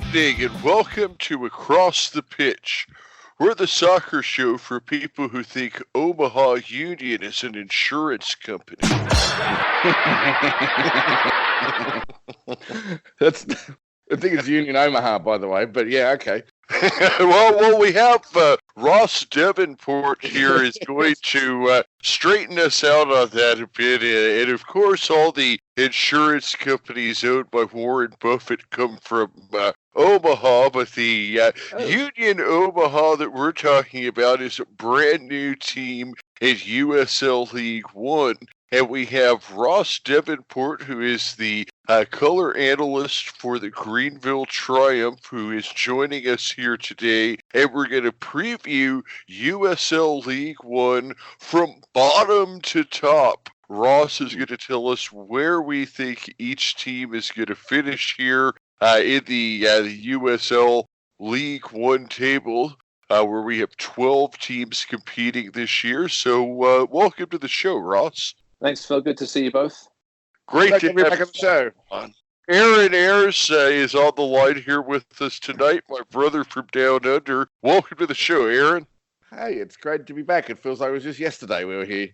evening and welcome to Across the Pitch. We're the soccer show for people who think Omaha Union is an insurance company. I think it's Union Omaha, by the way, but yeah, okay. well, we have Ross Devonport here is going to straighten us out on that a bit. And of course, all the insurance companies owned by Warren Buffett come from Omaha, but the Union Omaha that we're talking about is a brand new team in USL League One. And we have Ross Devonport, who is the color analyst for the Greenville Triumph, who is joining us here today. And we're going to preview USL League One from bottom to top. Ross is going to tell us where we think each team is going to finish here in the USL League One table, where we have 12 teams competing this year. So welcome to the show, Ross. Thanks, Phil. Good to see you both. Great to be back on the show. Arran Ayers is on the line here with us tonight, my brother from down under. Welcome to the show, Arran. Hey, it's great to be back. It feels like it was just yesterday we were here.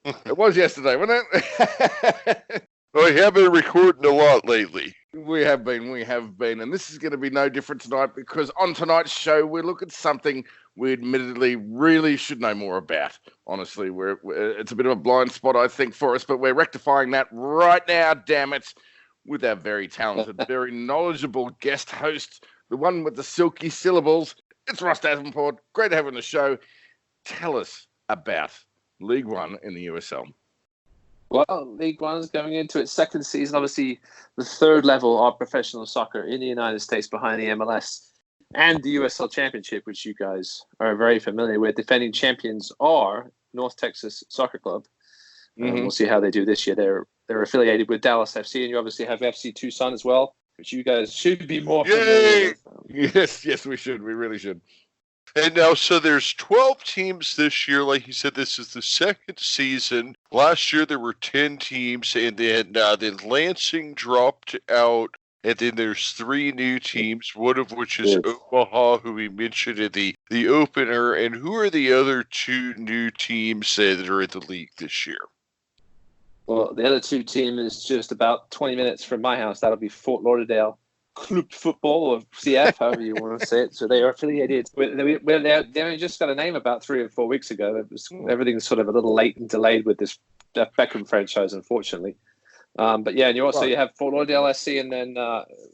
It was yesterday, wasn't it? Well, we have been recording a lot lately. We have been. And this is going to be no different tonight because on tonight's show, we look at something we admittedly really should know more about. Honestly, it's a bit of a blind spot, I think, for us, but we're rectifying that right now, damn it, with our very talented, very knowledgeable guest host, the one with the silky syllables. It's Ross Devonport. Great to have you on the show. Tell us about League One in the USL. Well, League One is going into its second season, obviously the third level of professional soccer in the United States behind the MLS and the USL Championship, which you guys are very familiar with. Defending champions are North Texas Soccer Club. We'll see how they do this year. They're affiliated with Dallas FC, and you obviously have FC Tucson as well, which you guys should be more familiar with. Yes, we should. We really should. And now, so there's 12 teams this year. Like you said, this is the second season. Last year there were 10 teams, and then Lansing dropped out. And then there's 3 new teams, one of which is Omaha, who we mentioned in the opener. And who are the other 2 new teams that are in the league this year? Well, the other 2 teams is just about 20 minutes from my house. That'll be Fort Lauderdale Club Football, or CF, however you want to say it. So they are affiliated. They only just got a name about 3 or 4 weeks ago. Everything's sort of a little late and delayed with this Beckham franchise, unfortunately. But yeah, and you have Fort Lauderdale SC, and then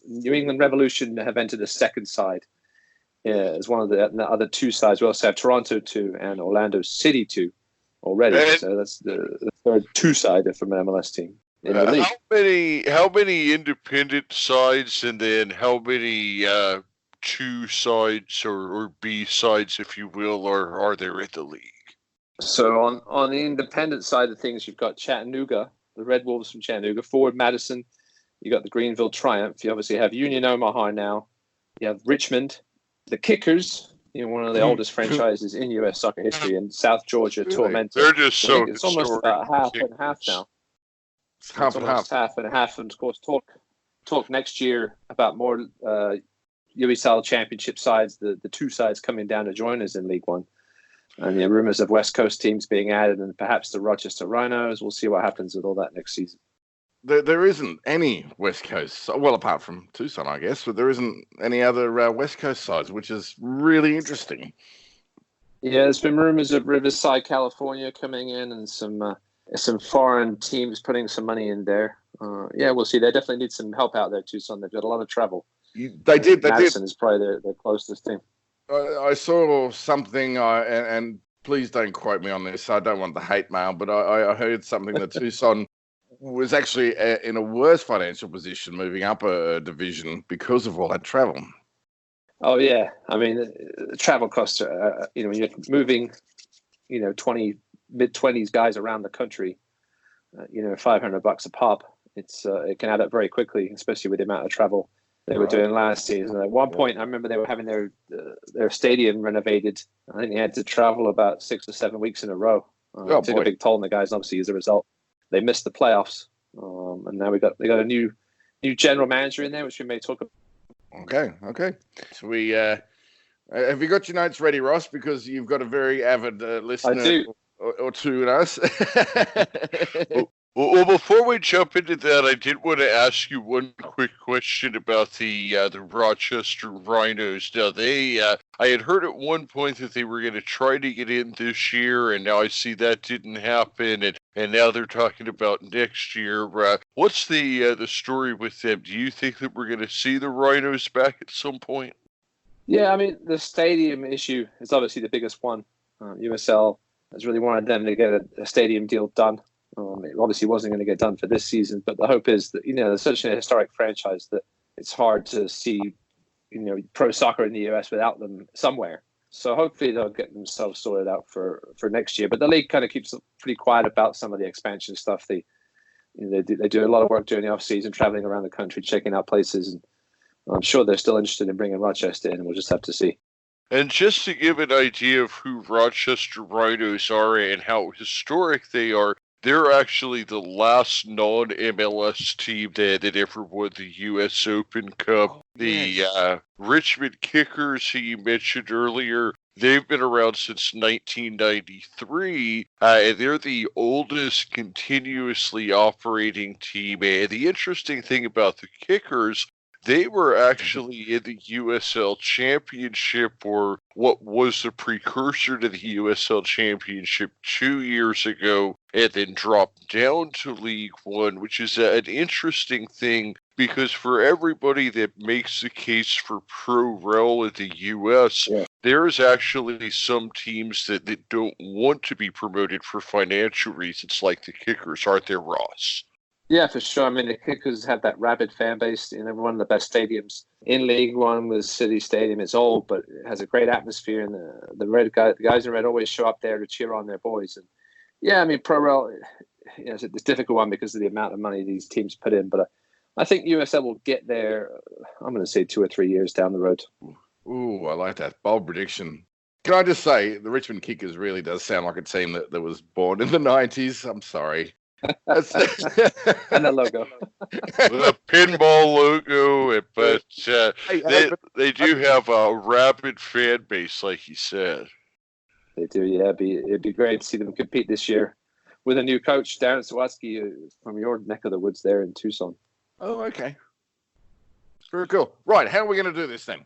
New England Revolution have entered the second side as one of the other 2 sides. We also have Toronto 2 and Orlando City 2 already. So that's the third 2-sider from an MLS team in the league. How many independent sides, and then how many 2 sides or B sides, if you will, are there in the league? So on the independent side of things, you've got Chattanooga, the Red Wolves from Chattanooga, Forward Madison. You got the Greenville Triumph. You obviously have Union Omaha now. You have Richmond, the Kickers, one of the oldest franchises in U.S. soccer history, and South Georgia Tormented. They're just so it's almost about half and half now. It's half and half. And of course, talk next year about more USL Championship sides, the 2 sides coming down to join us in League One. And the rumors of West Coast teams being added, and perhaps the Rochester Rhinos. We'll see what happens with all that next season. There isn't any West Coast, well, apart from Tucson, I guess, but there isn't any other West Coast sides, which is really interesting. Yeah, there's been rumors of Riverside, California coming in, and some foreign teams putting some money in there. Yeah, we'll see. They definitely need some help out there, Tucson. They've got a lot of travel. Madison is probably their closest team. I saw something, and please don't quote me on this. I don't want the hate mail, but I heard something that Tucson was actually in a worse financial position moving up a division because of all that travel. Oh, yeah. I mean, the travel costs are, when you're moving, mid-20s guys around the country, $500 a pop, it can add up very quickly, especially with the amount of travel they were doing last season. At one point, I remember they were having their stadium renovated. I think they had to travel about 6 or 7 weeks in a row. It took a big toll on the guys, obviously, as a result. They missed the playoffs. And now they got a new general manager in there, which we may talk Okay. So we have you got your notes ready, Ross? Because you've got a very avid listener. I do. Or two in us. Well, before we jump into that, I did want to ask you one quick question about the Rochester Rhinos. Now, I had heard at one point that they were going to try to get in this year, and now I see that didn't happen, and now they're talking about next year. What's the story with them? Do you think that we're going to see the Rhinos back at some point? Yeah, I mean, the stadium issue is obviously the biggest one. USL has really wanted them to get a stadium deal done. It obviously wasn't going to get done for this season, but the hope is that, there's such a historic franchise that it's hard to see, pro soccer in the US without them somewhere. So hopefully they'll get themselves sorted out for next year. But the league kind of keeps pretty quiet about some of the expansion stuff. They do a lot of work during the off season, traveling around the country, checking out places, and I'm sure they're still interested in bringing Rochester in, and we'll just have to see. And just to give an idea of who Rochester Rhinos are and how historic they are, they're actually the last non-MLS team that ever won the U.S. Open Cup. The Richmond Kickers, who you mentioned earlier, they've been around since 1993, and they're the oldest continuously operating team. And the interesting thing about the Kickers, they were actually in the USL Championship, or what was the precursor to the USL Championship 2 years ago, and then dropped down to League One, which is an interesting thing because for everybody that makes the case for pro-rel in the US, there's actually some teams that don't want to be promoted for financial reasons, like the Kickers, aren't there, Ross? Yeah, for sure. I mean, the Kickers have that rabid fan base. One of the best stadiums in League One was City Stadium. It's old, but it has a great atmosphere, and the guys in red always show up there to cheer on their boys. And yeah, I mean, pro-rel, it's a difficult one because of the amount of money these teams put in. But I think USL will get there, I'm going to say 2 or 3 years down the road. Ooh, I like that. Bold prediction. Can I just say, the Richmond Kickers really does sound like a team that was born in the 90s. I'm sorry. And the logo. The pinball logo, but they do have a rabid fan base, like you said. They do, yeah. It'd be great to see them compete this year with a new coach, Darren Sawatsky, from your neck of the woods there in Tucson. Oh, okay. Very cool. Right, how are we going to do this thing?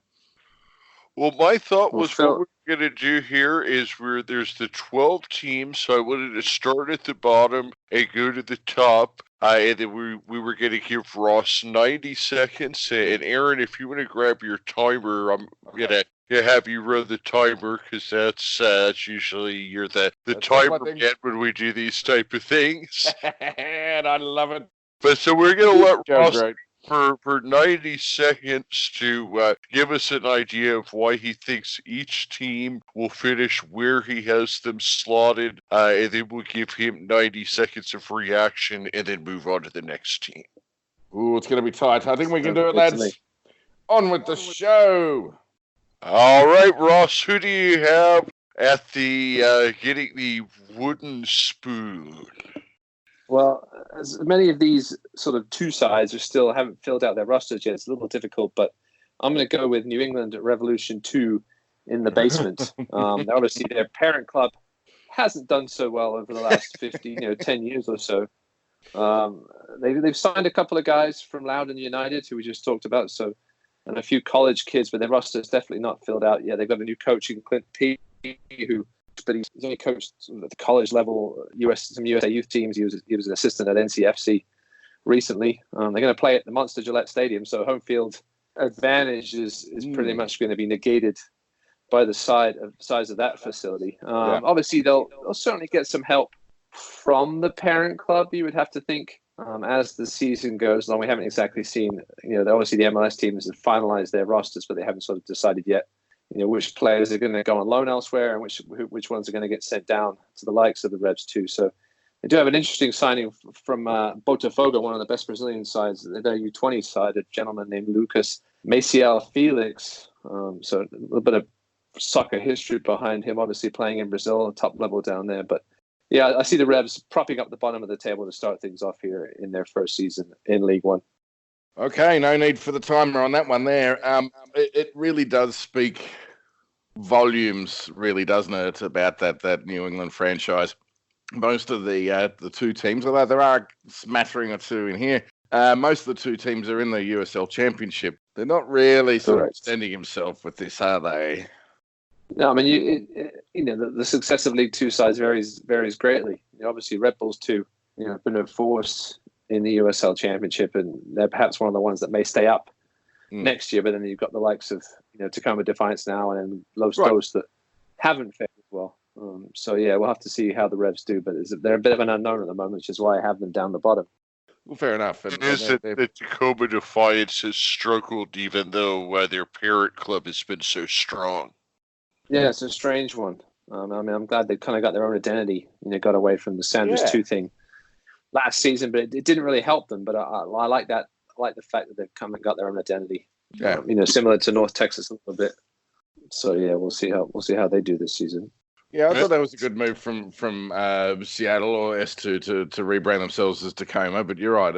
Well, my thought was what we're going to do here is there's the 12 teams, so I wanted to start at the bottom and go to the top, and then we were going to give Ross 90 seconds, and Aaron, if you want to grab your timer, I'm going to have you run the timer, because that's usually you're the timer man when we do these type of things. And I love it. But so we're going to let Ross... For 90 seconds to give us an idea of why he thinks each team will finish where he has them slotted, and then we'll give him 90 seconds of reaction and then move on to the next team. Ooh, it's going to be tight. I think we can do it, lads. On with the show. All right, Ross, who do you have at the getting the wooden spoon? Well, as many of these sort of two sides haven't filled out their rosters yet, it's a little difficult, but I'm going to go with New England Revolution 2 in the basement. Obviously, their parent club hasn't done so well over the last 10 years or so. They've signed a couple of guys from Loudoun United, who we just talked about, and a few college kids, but their roster is definitely not filled out yet. They've got a new coach in Clint P, but he's only coached at the college level, some USA youth teams. He was an assistant at NCFC recently. They're going to play at the Monster Gillette Stadium, so home field advantage is pretty much going to be negated by the size of that facility. Obviously, they'll certainly get some help from the parent club, you would have to think, as the season goes along. We haven't exactly seen, obviously the MLS teams have finalized their rosters, but they haven't sort of decided yet which players are going to go on loan elsewhere and which ones are going to get sent down to the likes of the Revs too. So they do have an interesting signing from Botafogo, one of the best Brazilian sides, their U20 side, a gentleman named Lucas Maciel Felix. So a little bit of soccer history behind him, obviously playing in Brazil, top level down there. But yeah, I see the Revs propping up the bottom of the table to start things off here in their first season in League One. Okay, no need for the timer on that one there. It really does speak volumes, really, doesn't it, about that New England franchise. Most of the two teams, although there are a smattering or two in here, most of the two teams are in the USL Championship. They're not really sort of extending himself with this, are they? No, I mean, the success of League Two sides varies greatly. Obviously, Red Bulls too, have been a force in the USL Championship, and they're perhaps one of the ones that may stay up next year. But then you've got the likes of Tacoma Defiance now, and then Los Dos that haven't fared as well. So yeah, we'll have to see how the Revs do, but they're a bit of an unknown at the moment, which is why I have them down the bottom. Well, fair enough. It is that the Tacoma Defiance has struggled, even though their parent club has been so strong. Yeah, it's a strange one. I mean, I'm glad they kind of got their own identity. Got away from the Sanders 2 thing last season, but it didn't really help them. But I like that. I like the fact that they've come and got their own identity. Yeah, similar to North Texas a little bit. So yeah, we'll see how they do this season. Yeah, I thought that was a good move from Seattle or S2 to rebrand themselves as Tacoma. But you're right,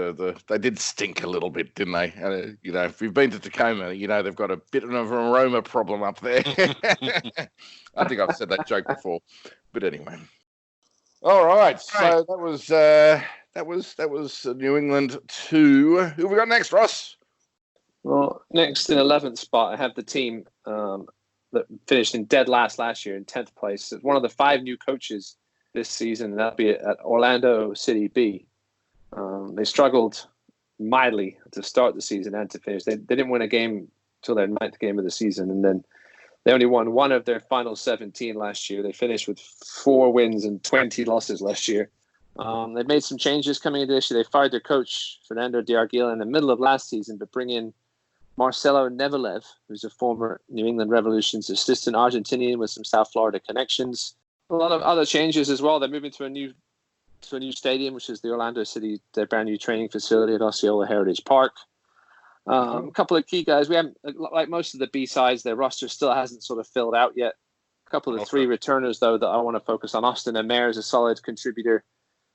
they did stink a little bit, didn't they? If you've been to Tacoma, they've got a bit of an aroma problem up there. I think I've said that joke before, but anyway. All right, so that was New England 2. Who have we got next, Ross? Well, next in 11th spot, I have the team that finished in dead last year in 10th place. It's one of the 5 new coaches this season, and that'll be at Orlando City B. They struggled mightily to start the season and to finish. They didn't win a game till their 9th game of the season, and then they only won one of their final 17 last year. They finished with 4 wins and 20 losses last year. They made some changes coming into this year. They fired their coach, Fernando de Arguila, in the middle of last season, but bring in Marcelo Nevelev, who's a former New England Revolution's assistant Argentinian with some South Florida connections. A lot of other changes as well. They're moving to a new stadium, which is the Orlando City, their brand new training facility at Osceola Heritage Park. A couple of key guys. We haven't, like most of the B sides, their roster still hasn't sort of filled out yet. A couple of the 3 returners, though, that I want to focus on. Austin Amer is a solid contributor.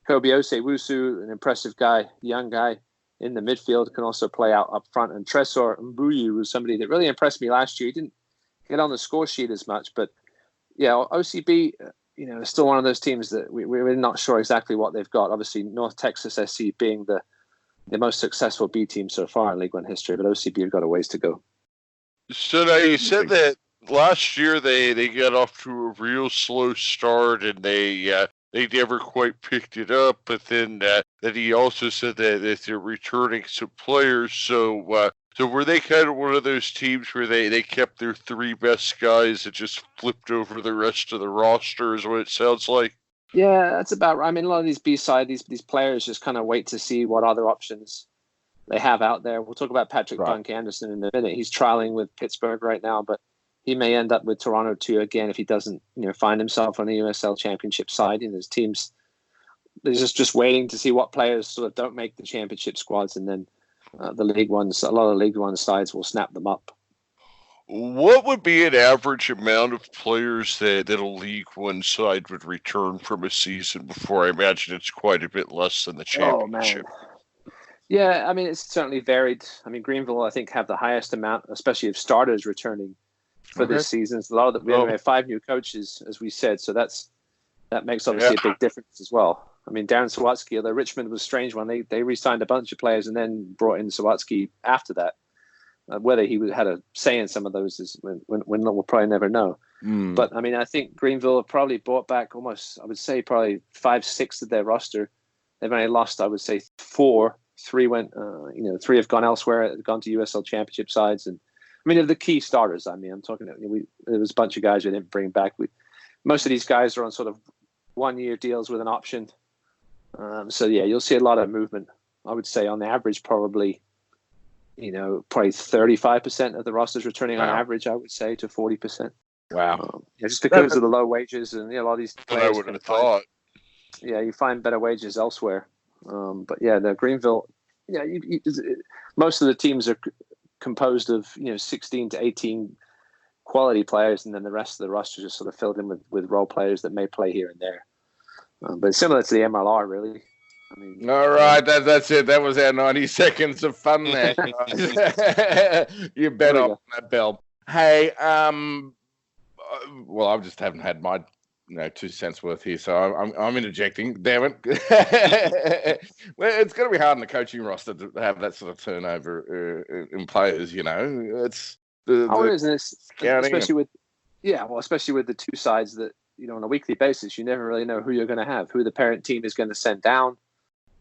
Kobiose Wusu, an impressive guy, young guy in the midfield, can also play out up front. And Tresor Mbuyu was somebody that really impressed me last year. He didn't get on the score sheet as much, but yeah, OCB, is still one of those teams that we're not sure exactly what they've got. Obviously, North Texas SC being the most successful B team so far in League One history, but OCB have got a ways to go. So now you said that last year they got off to a real slow start, and they never quite picked it up. But then he also said that they're returning some players. So were they kind of one of those teams where they kept their 3 best guys and just flipped over the rest of the roster, is what it sounds like? Yeah, that's about right. I mean, a lot of these B-side, these players just kind of wait to see what other options they have out there. We'll talk about Patrick Bunk Anderson in a minute. He's trialing with Pittsburgh right now, but he may end up with Toronto too again if he doesn't, find himself on the USL Championship side. His teams, they're just waiting to see what players sort of don't make the championship squads, and then the League Ones, a lot of League One sides will snap them up. What would be an average amount of players that a League One side would return from a season before? I imagine it's quite a bit less than the championship. Oh, man. Yeah, I mean, it's certainly varied. I mean, Greenville, I think, have the highest amount, especially of starters returning for this season. A lot of we have 5 new coaches, as we said, so that makes obviously a big difference as well. I mean, Darren Sawatsky, although Richmond was a strange one, they re-signed a bunch of players and then brought in Sawatsky after that. Whether he had a say in some of those is when we'll probably never know. But I mean, I think Greenville have probably brought back almost, I would say, probably 5-6 of their roster. They've only lost, I would say, 4. 3 went, 3 have gone elsewhere, have gone to USL Championship sides, and I mean, they're the key starters. I mean, I'm talking. There was a bunch of guys we didn't bring back. Most of these guys are on sort of 1-year deals with an option. So yeah, you'll see a lot of movement. I would say on average, probably 35% of the rosters returning on average. I would say to 40%. Wow. Just because of the low wages and a lot of these players. I wouldn't have thought. Yeah, you find better wages elsewhere. But yeah, the Greenville. Yeah, most of the teams are composed of 16 to 18 quality players, and then the rest of the roster just sort of filled in with role players that may play here and there. But similar to the MLR, really. I mean, all right, that's it. That was our 90 seconds of fun there. You bet off that bell. Hey, well, I just haven't had my 2 cents worth here, so I'm interjecting. Damn it! Well, it's going to be hard in the coaching roster to have that sort of turnover in players. It's isn't it? Especially with the two sides that on a weekly basis, you never really know who you're going to have, who the parent team is going to send down.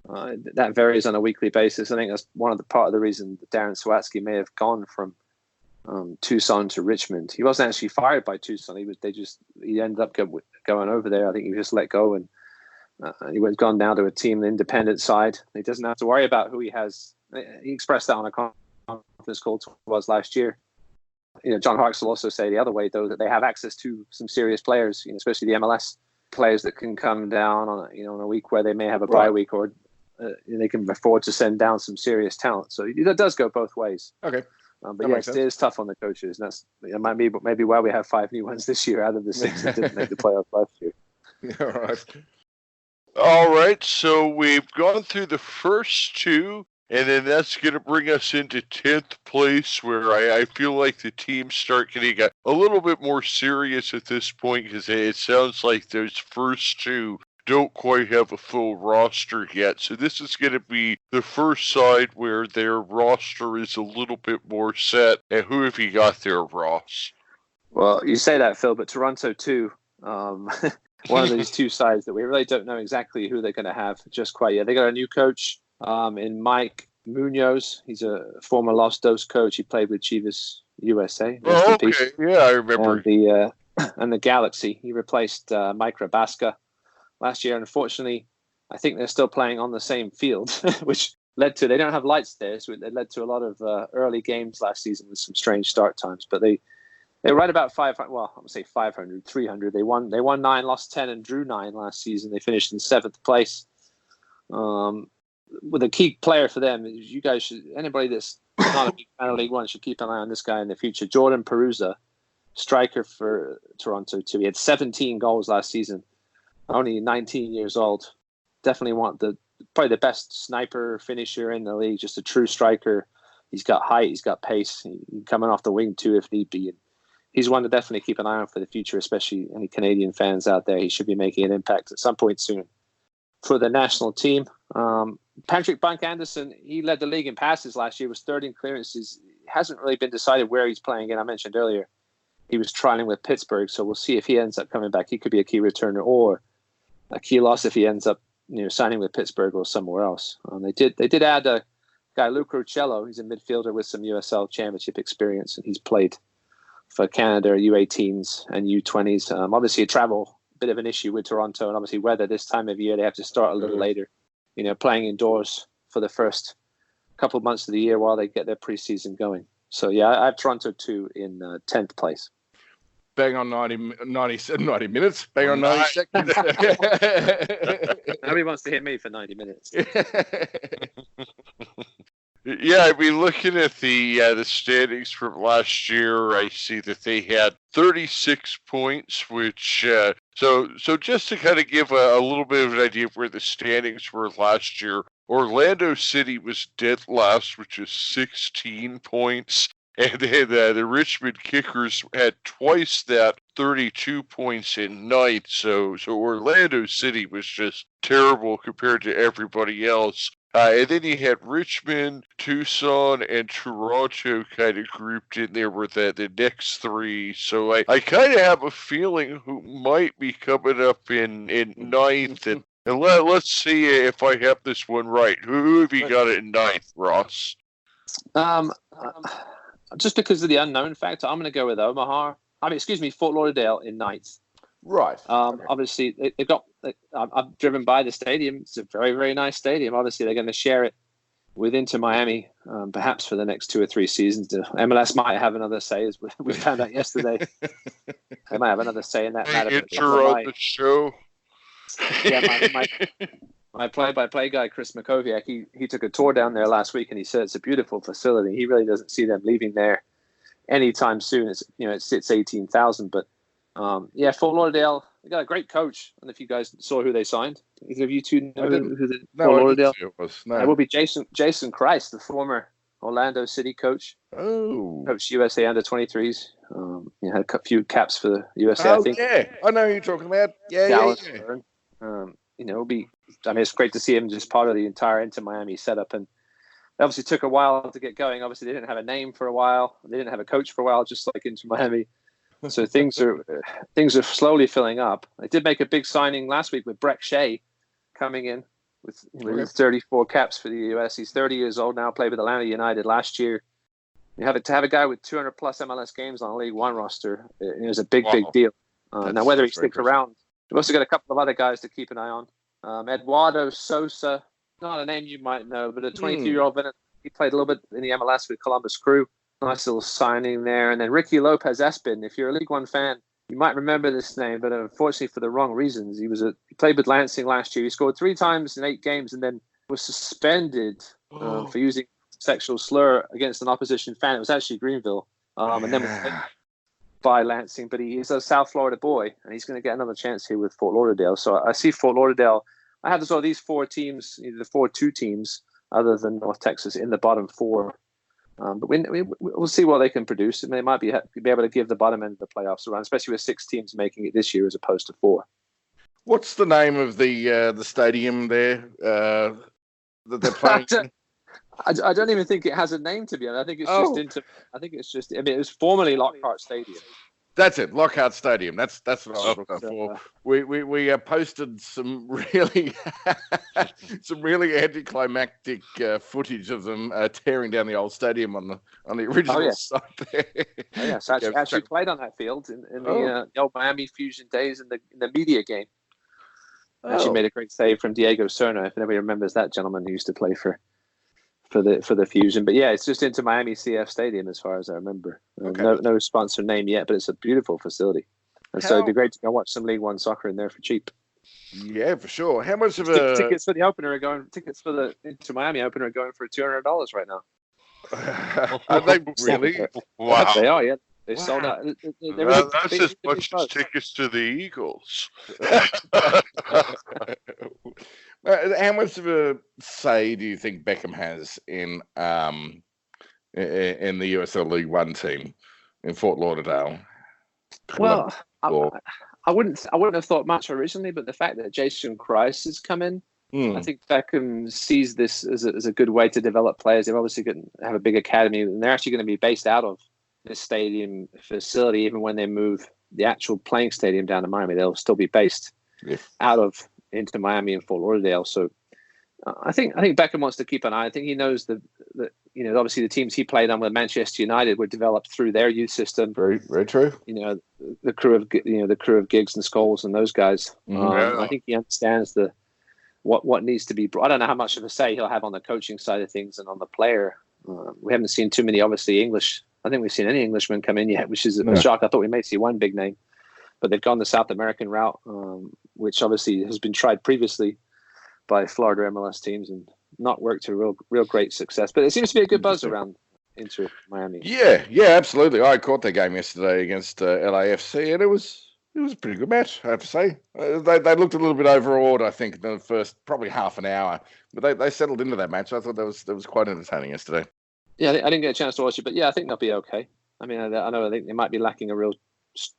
That varies on a weekly basis. I think that's part of the reason that Darren Sawatsky may have gone from Tucson to Richmond. He wasn't actually fired by Tucson. He ended up going over there. I think he was just let go, and he was gone down to a team, the independent side. He doesn't have to worry about who he has. He expressed that on a conference call to us last year. John Harkes will also say the other way, though, that they have access to some serious players, especially the MLS players that can come down on a week where they may have a bye week, or they can afford to send down some serious talent. So that does go both ways. Okay. But yes, it is tough on the coaches. And that's maybe why we have 5 new ones this year out of the 6 that didn't make the playoffs last year. All right. So we've gone through the first 2, and then that's going to bring us into 10th place, where I feel like the teams start getting a little bit more serious at this point, because it sounds like those first 2 don't quite have a full roster yet. So this is going to be the first side where their roster is a little bit more set. And who have you got there, Ross? Well, you say that, Phil, but Toronto too. One of these 2 sides that we really don't know exactly who they're going to have just quite yet. They got a new coach in Mike Munoz. He's a former Los Dos coach. He played with Chivas USA. Oh, okay. Yeah, I remember. And the Galaxy. He replaced Mike Rabasca last year. Unfortunately, I think they're still playing on the same field, which led to, they don't have lights there, so it led to a lot of early games last season with some strange start times. But they're right about 500. Well, I would say 500, 300. They won 9, lost 10, and drew 9 last season. They finished in 7th place. With a key player for them, you guys should, anybody that's not a big fan of League One should keep an eye on this guy in the future. Jordan Perusa, striker for Toronto too. He had 17 goals last season. Only 19 years old. Definitely want probably the best sniper finisher in the league. Just a true striker. He's got height. He's got pace. He's coming off the wing too if need be. And he's one to definitely keep an eye on for the future, especially any Canadian fans out there. He should be making an impact at some point soon. For the national team, Patrick Bunk Anderson, he led the league in passes last year. Was 3rd in clearances. It hasn't really been decided where he's playing again. I mentioned earlier he was trialing with Pittsburgh, so we'll see if he ends up coming back. He could be a key returner or a key loss if he ends up signing with Pittsburgh or somewhere else. They did add a guy, Luke Ruccello. He's a midfielder with some USL Championship experience, and he's played for Canada U18s and U20s. Obviously, a travel bit of an issue with Toronto, and obviously weather this time of year. They have to start a little later, playing indoors for the first couple of months of the year while they get their preseason going. So yeah, I have Toronto 2 in 10th place. Bang on 90 minutes. Bang on 90 seconds. Nobody wants to hear me for 90 minutes. Yeah, I mean, looking at the standings from last year, I see that they had 36 points, which so just to kind of give a little bit of an idea of where the standings were last year, Orlando City was dead last, which is 16 points. And then the Richmond Kickers had twice that, 32 points in 9th. So Orlando City was just terrible compared to everybody else. And then you had Richmond, Tucson, and Toronto kind of grouped in there with the next 3. So I kind of have a feeling who might be coming up in 9th. And let's see if I have this one right. Who have you got it in 9th, Ross? Just because of the unknown factor, I'm going to go with Fort Lauderdale in 9th. Right. Obviously, they've got. I've driven by the stadium. It's a very, very nice stadium. Obviously, they're going to share it with Inter Miami, perhaps for the next 2 or 3 seasons. MLS might have another say, as we found out yesterday. They might have another say in that matter. Inter on the show. Yeah, my play-by-play guy, Chris Makoviak, he took a tour down there last week, and he said it's a beautiful facility. He really doesn't see them leaving there anytime soon. It sits 18,000, but Fort Lauderdale, They got a great coach. I don't know if you guys saw who they signed. Either of you two know who the No, Fort I Lauderdale? didn't see it was. No. It will be Jason Christ, the former Orlando City coach. Oh. Coached USA under 23s. Had a few caps for the USA, I think. Yeah. I know who you're talking about. Yeah, Dallas. yeah. It'll be. I mean, it's great to see him just part of the entire Inter Miami setup, and it obviously took a while to get going. Obviously, they didn't have a name for a while. They didn't have a coach for a while, just like Inter Miami. So things are slowly filling up. They did make a big signing last week with Brek Shea coming in with 34 caps for the US. He's 30 years old now. Played with Atlanta United last year. You have a guy with 200 plus MLS games on a League One roster. It was a big deal. Now whether he sticks around, we've also got a couple of other guys to keep an eye on. Eduardo Sosa, not a name you might know, but a 22-year-old Venezuelan. He played a little bit in the MLS with Columbus Crew. Nice little signing there. And then Ricky Lopez Espin. If you're a League One fan, you might remember this name, but unfortunately for the wrong reasons. He played with Lansing last year. He scored 3 times in 8 games and then was suspended for using sexual slur against an opposition fan. It was actually Greenville. And then was taken by Lansing. But he is a South Florida boy, and he's going to get another chance here with Fort Lauderdale. So I see Fort Lauderdale. I have sort of these 4 teams, the 4-2 teams, other than North Texas, in the bottom 4. But we'll see what they can produce. And they might be able to give the bottom end of the playoffs around, especially with 6 teams making it this year as opposed to 4. What's the name of the stadium there that they're playing? I don't even think it has a name, to be honest. I think it's just. I mean, it was formerly Lockhart Stadium. That's it, Lockhart Stadium. That's what I was looking for. We posted some really anticlimactic footage of them tearing down the old stadium on the original site there. Oh, yes, actually played on that field in the old Miami Fusion days in the media game. Actually made a great save from Diego Serna, if anybody remembers that gentleman who used to play for the Fusion. But yeah, it's just into Miami CF Stadium as far as I remember. No sponsor name yet, but it's a beautiful facility. And so it'd be great to go watch some League One soccer in there for cheap. Yeah, for sure. How much of tickets for the opener are going? Tickets for the Into Miami opener are going for $200 right now. Are they really? Wow. They are, yeah. They sold out. That's as much as tickets to the Eagles. How much of a say do you think Beckham has in the USL League One team in Fort Lauderdale? Well, I wouldn't have thought much originally, but the fact that Jason Christ has come in, I think Beckham sees this as a good way to develop players. They're obviously going to have a big academy, and they're actually going to be based out of this stadium facility. Even when they move the actual playing stadium down to Miami, they'll still be based out of into Miami and Fort Lauderdale. So I think Beckham wants to keep an eye. I think he knows that obviously the teams he played on with Manchester United were developed through their youth system. Very, very true. The crew of Giggs and Scholes and those guys. I think he understands what needs to be brought. I don't know how much of a say he'll have on the coaching side of things and on the player. We haven't seen too many, obviously, English. I think we've seen any Englishmen come in yet, which is a shock. I thought we may see one big name, but they've gone the South American route, which obviously has been tried previously by Florida MLS teams and not worked to real great success. But it seems to be a good buzz around Inter Miami. Yeah, absolutely. I caught their game yesterday against LAFC, and it was a pretty good match, I have to say. They looked a little bit overawed, I think, in the first probably half an hour, but they settled into that match. I thought that was quite entertaining yesterday. Yeah, I didn't get a chance to watch it, but yeah, I think they'll be okay. I mean, I think they might be lacking a real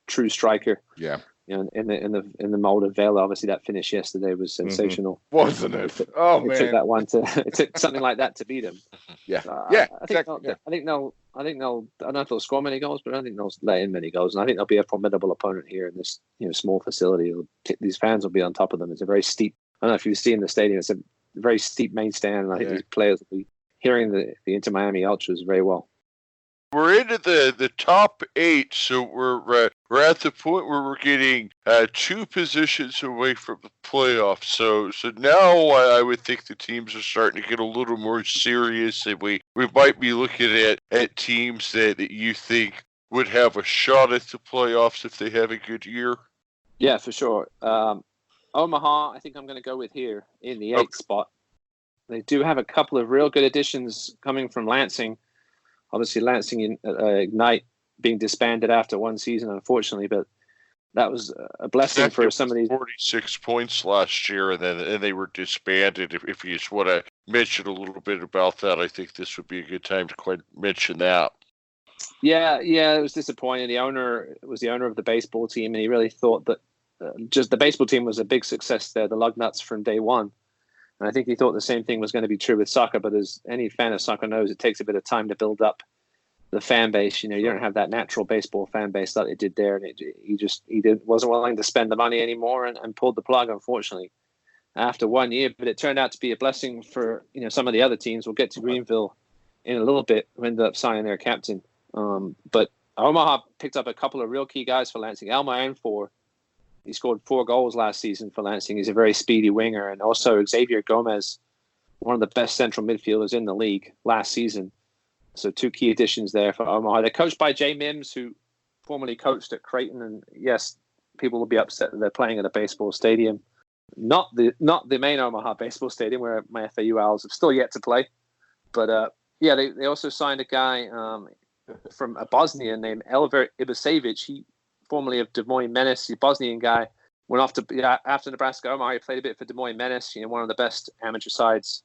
true striker. Yeah. In the mold of Vela. Obviously, that finish yesterday was sensational. Wasn't it? It took that one it took something like that to beat him. Yeah, I think they'll. I don't know if they'll score many goals, but I don't think they'll let in many goals. And I think they'll be a formidable opponent here in this small facility. These fans will be on top of them. It's a very steep. I don't know if you've seen the stadium. It's a very steep main stand, and I think these players will be hearing the Inter Miami Ultras very well. We're into the top 8, so we're at the point where we're getting 2 positions away from the playoffs. So now I would think the teams are starting to get a little more serious, and we might be looking at teams that you think would have a shot at the playoffs if they have a good year. Yeah, for sure. Omaha, I think I'm going to go with here in the 8th spot. They do have a couple of real good additions coming from Lansing. Obviously, Lansing Ignite being disbanded after one season, unfortunately, but that was a blessing for some of these. 46 points last year, and they were disbanded. If you just want to mention a little bit about that, I think this would be a good time to quite mention that. Yeah, it was disappointing. The owner was the owner of the baseball team, and he really thought that just the baseball team was a big success there, the Lugnuts from day one. And I think he thought the same thing was going to be true with soccer, but as any fan of soccer knows, it takes a bit of time to build up the fan base. You don't have that natural baseball fan base that it did there, and wasn't willing to spend the money anymore and pulled the plug, unfortunately, after 1 year. But it turned out to be a blessing for some of the other teams. We'll get to Greenville in a little bit, who ended up signing their captain. But Omaha picked up a couple of real key guys for Lansing. Alma-Anfor, he scored 4 goals last season for Lansing. He's a very speedy winger. And also Xavier Gomez, one of the best central midfielders in the league last season. So 2 key additions there for Omaha. They're coached by Jay Mims, who formerly coached at Creighton. And yes, people will be upset that they're playing at a baseball stadium. Not the main Omaha baseball stadium where my FAU Owls have still yet to play. But they also signed a guy from a Bosnian named Elver Ibisevic. He formerly of Des Moines Menace, a Bosnian guy, went off to after Nebraska Omaha. He played a bit for Des Moines Menace, one of the best amateur sides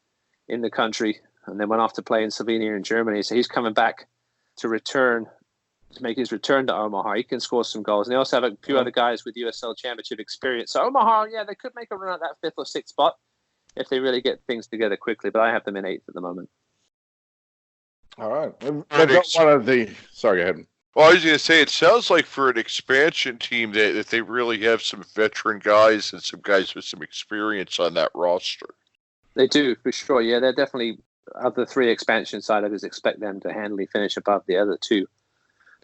in the country, and then went off to play in Slovenia and Germany. So he's coming back to make his return to Omaha. He can score some goals. And they also have a few other guys with USL Championship experience. So Omaha, they could make a run at that 5th or 6th spot if they really get things together quickly. But I have them in 8th at the moment. All right. They've got one of the... Sorry, go ahead. Well, I was going to say, it sounds like for an expansion team that they really have some veteran guys and some guys with some experience on that roster. They do, for sure. Yeah, they're definitely, of the 3 expansion side, I just expect them to handily finish above the other 2.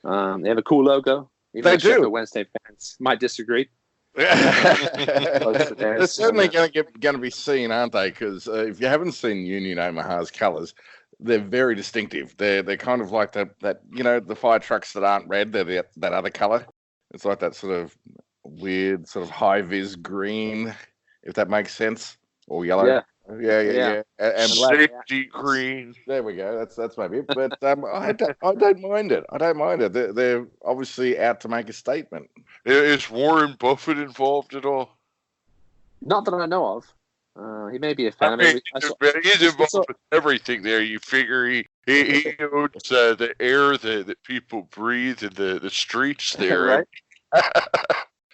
They have a cool logo. Even they do. The Wednesday fans might disagree. They're certainly going to be seen, aren't they? Because if you haven't seen Union Omaha's colours, they're very distinctive. They're kind of like that the fire trucks that aren't red. They're that other colour. It's like that sort of weird sort of high vis green, if that makes sense, or yellow. Yeah. And safety green. There we go. That's maybe it. But I don't mind it. They're obviously out to make a statement. Is Warren Buffett involved at all? Not that I know of. He may be a fan. He's involved with everything there. You figure he owns the air that people breathe in the streets there. Right?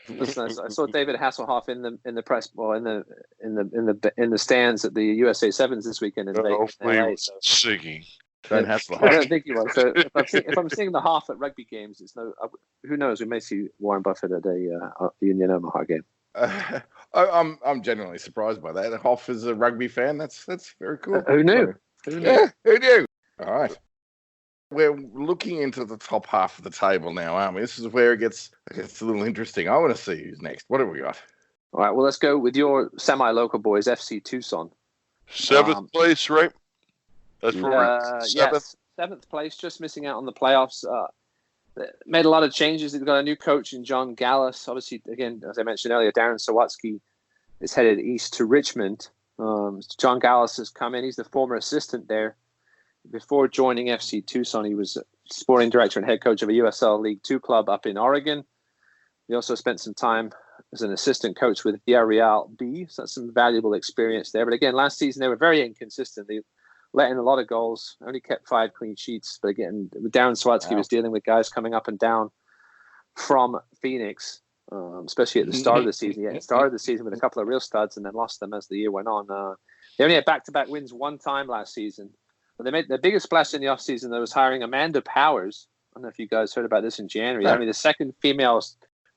Listen, I saw David Hasselhoff in the press, in the stands at the USA Sevens this weekend in Vegas. LA, so. Singing. I don't think he was. So if I'm seeing the Hoff at rugby games, it's who knows? We may see Warren Buffett at a Union Omaha game. I'm genuinely surprised by that. Hoff is a rugby fan. That's very cool. Who knew? Yeah, who knew? All right. We're looking into the top half of the table now, aren't we? This is where it gets a little interesting. I want to see who's next. What have we got? All right, well, let's go with your semi-local boys, FC Tucson. 7th place, right? That's where we're 7th. Yes, 7th place, just missing out on the playoffs. Made a lot of changes. They've got a new coach in John Gallus. Obviously, again, as I mentioned earlier, Darren Sawatsky is headed east to Richmond. John Gallus has come in. He's the former assistant there. Before joining FC Tucson, he was sporting director and head coach of a USL League 2 club up in Oregon. He also spent some time as an assistant coach with Villarreal B, so that's some valuable experience there. But again, last season they were very inconsistent. They let in a lot of goals, only kept 5 clean sheets. But again, Darren Sawatsky was dealing with guys coming up and down from Phoenix, especially at the start of the season. He started the season with a couple of real studs and then lost them as the year went on. They only had back-to-back wins 1 time last season. But they made the biggest splash in the offseason. That was hiring Amanda Powers. I don't know if you guys heard about this in January. Only the 2nd female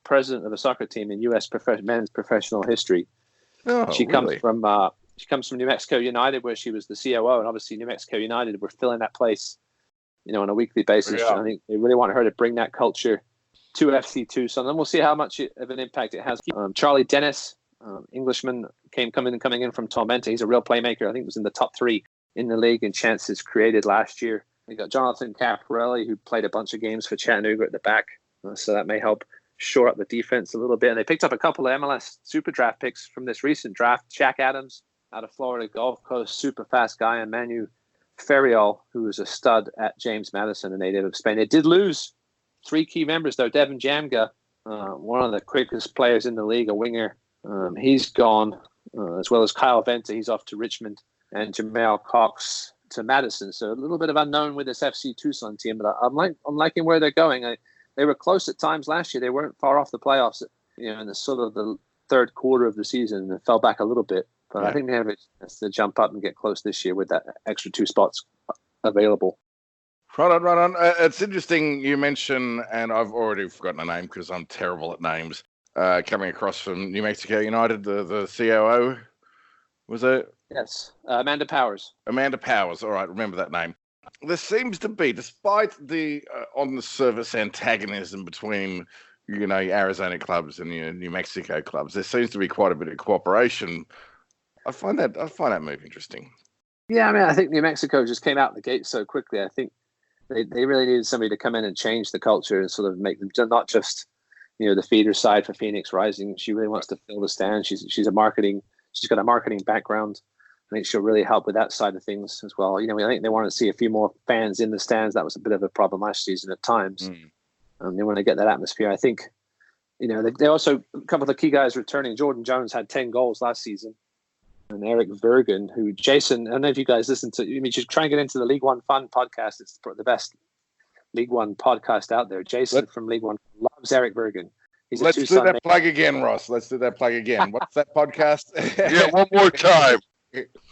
president of a soccer team in U.S. men's professional history. She comes from New Mexico United, where she was the COO, and obviously New Mexico United were filling that place, on a weekly basis. Yeah. I think they really want her to bring that culture to FC Tucson. Then we'll see how much of an impact it has. Charlie Dennis, Englishman, coming in from Tormenta. He's a real playmaker. I think was in the top 3 in the league in chances created last year. We got Jonathan Caparelli, who played a bunch of games for Chattanooga at the back, so that may help shore up the defense a little bit. And they picked up a couple of MLS Super Draft picks from this recent draft. Shaq Adams out of Florida Gulf Coast, super fast guy, and Manu Ferriol, who was a stud at James Madison, a native of Spain. They did lose 3 key members, though. Devin Jamga one of the quickest players in the league, a winger. He's gone, as well as Kyle Venter. He's off to Richmond, and Jamal Cox to Madison. So a little bit of unknown with this FC Tucson team, but I'm liking where they're going. They were close at times last year. They weren't far off the playoffs, in the sort of the third quarter of the season, and fell back a little bit. But I think they have a chance to jump up and get close this year with that extra 2 spots available. Right on. It's interesting you mention, and I've already forgotten a name because I'm terrible at names, coming across from New Mexico United, the COO, was it? Yes, Amanda Powers. Amanda Powers, all right, remember that name. There seems to be, despite the on-the-surface antagonism between, Arizona clubs and New Mexico clubs, there seems to be quite a bit of cooperation. I find that move interesting. Yeah, I think New Mexico just came out the gate so quickly. I think they really needed somebody to come in and change the culture and sort of make them not just, the feeder side for Phoenix Rising. She really wants to fill the stand. She's got a marketing background. I think she'll really help with that side of things as well. I think they want to see a few more fans in the stands. That was a bit of a problem last season at times. They want to get that atmosphere. I think, they also, a couple of the key guys returning. Jordan Jones had 10 goals last season. And Eric Vergen, who Jason, I don't know if you guys listen to, you should try and get into the League One Fun podcast. It's the best League One podcast out there. Jason from League One loves Eric Vergen. Let's do that plug again, Ross. Let's do that plug again. What's that podcast? Yeah, one more time.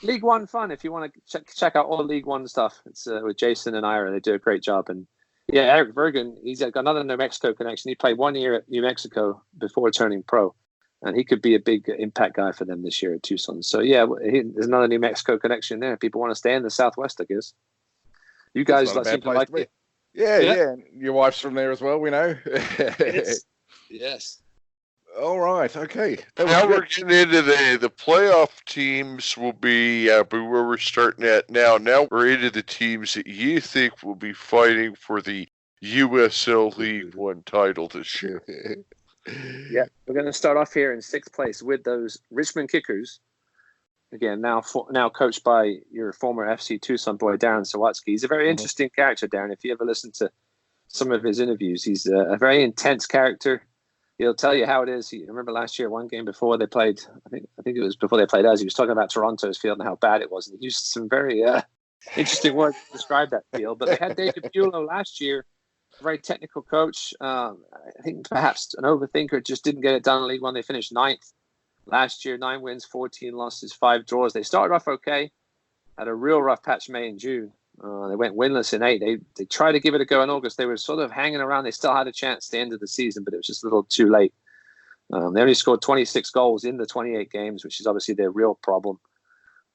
League One Fun. If you want to check out all the League One stuff, it's with Jason and Ira. They do a great job. And yeah, Eric Vergen, he's got another New Mexico connection. He played 1 year at New Mexico before turning pro, and he could be a big impact guy for them this year at Tucson. So yeah, there's another New Mexico connection there. People want to stay in the Southwest, I guess. You guys seem to like it. Yeah. Your wife's from there as well, we know. Yes. All right. Okay. Now we're getting into the playoff teams will be where we're starting at now. Now we're into the teams that you think will be fighting for the USL League One title this year. Yeah, we're going to start off here in 6th place with those Richmond Kickers. Again, now coached by your former FC Tucson boy, Darren Sawatsky. He's a very interesting character, Darren. If you ever listen to some of his interviews, he's a very intense character. He'll tell you how it is. I remember last year, one game before they played, I think it was before they played us, he was talking about Toronto's field and how bad it was. And he used some very interesting words to describe that field. But they had David Bulow last year, a very technical coach. I think perhaps an overthinker, just didn't get it done in League One. They finished 9th last year, 9 wins, 14 losses, 5 draws. They started off okay, had a real rough patch May and June. They went winless in 8. They tried to give it a go in August. They were sort of hanging around. They still had a chance at the end of the season, but it was just a little too late. They only scored 26 goals in the 28 games, which is obviously their real problem.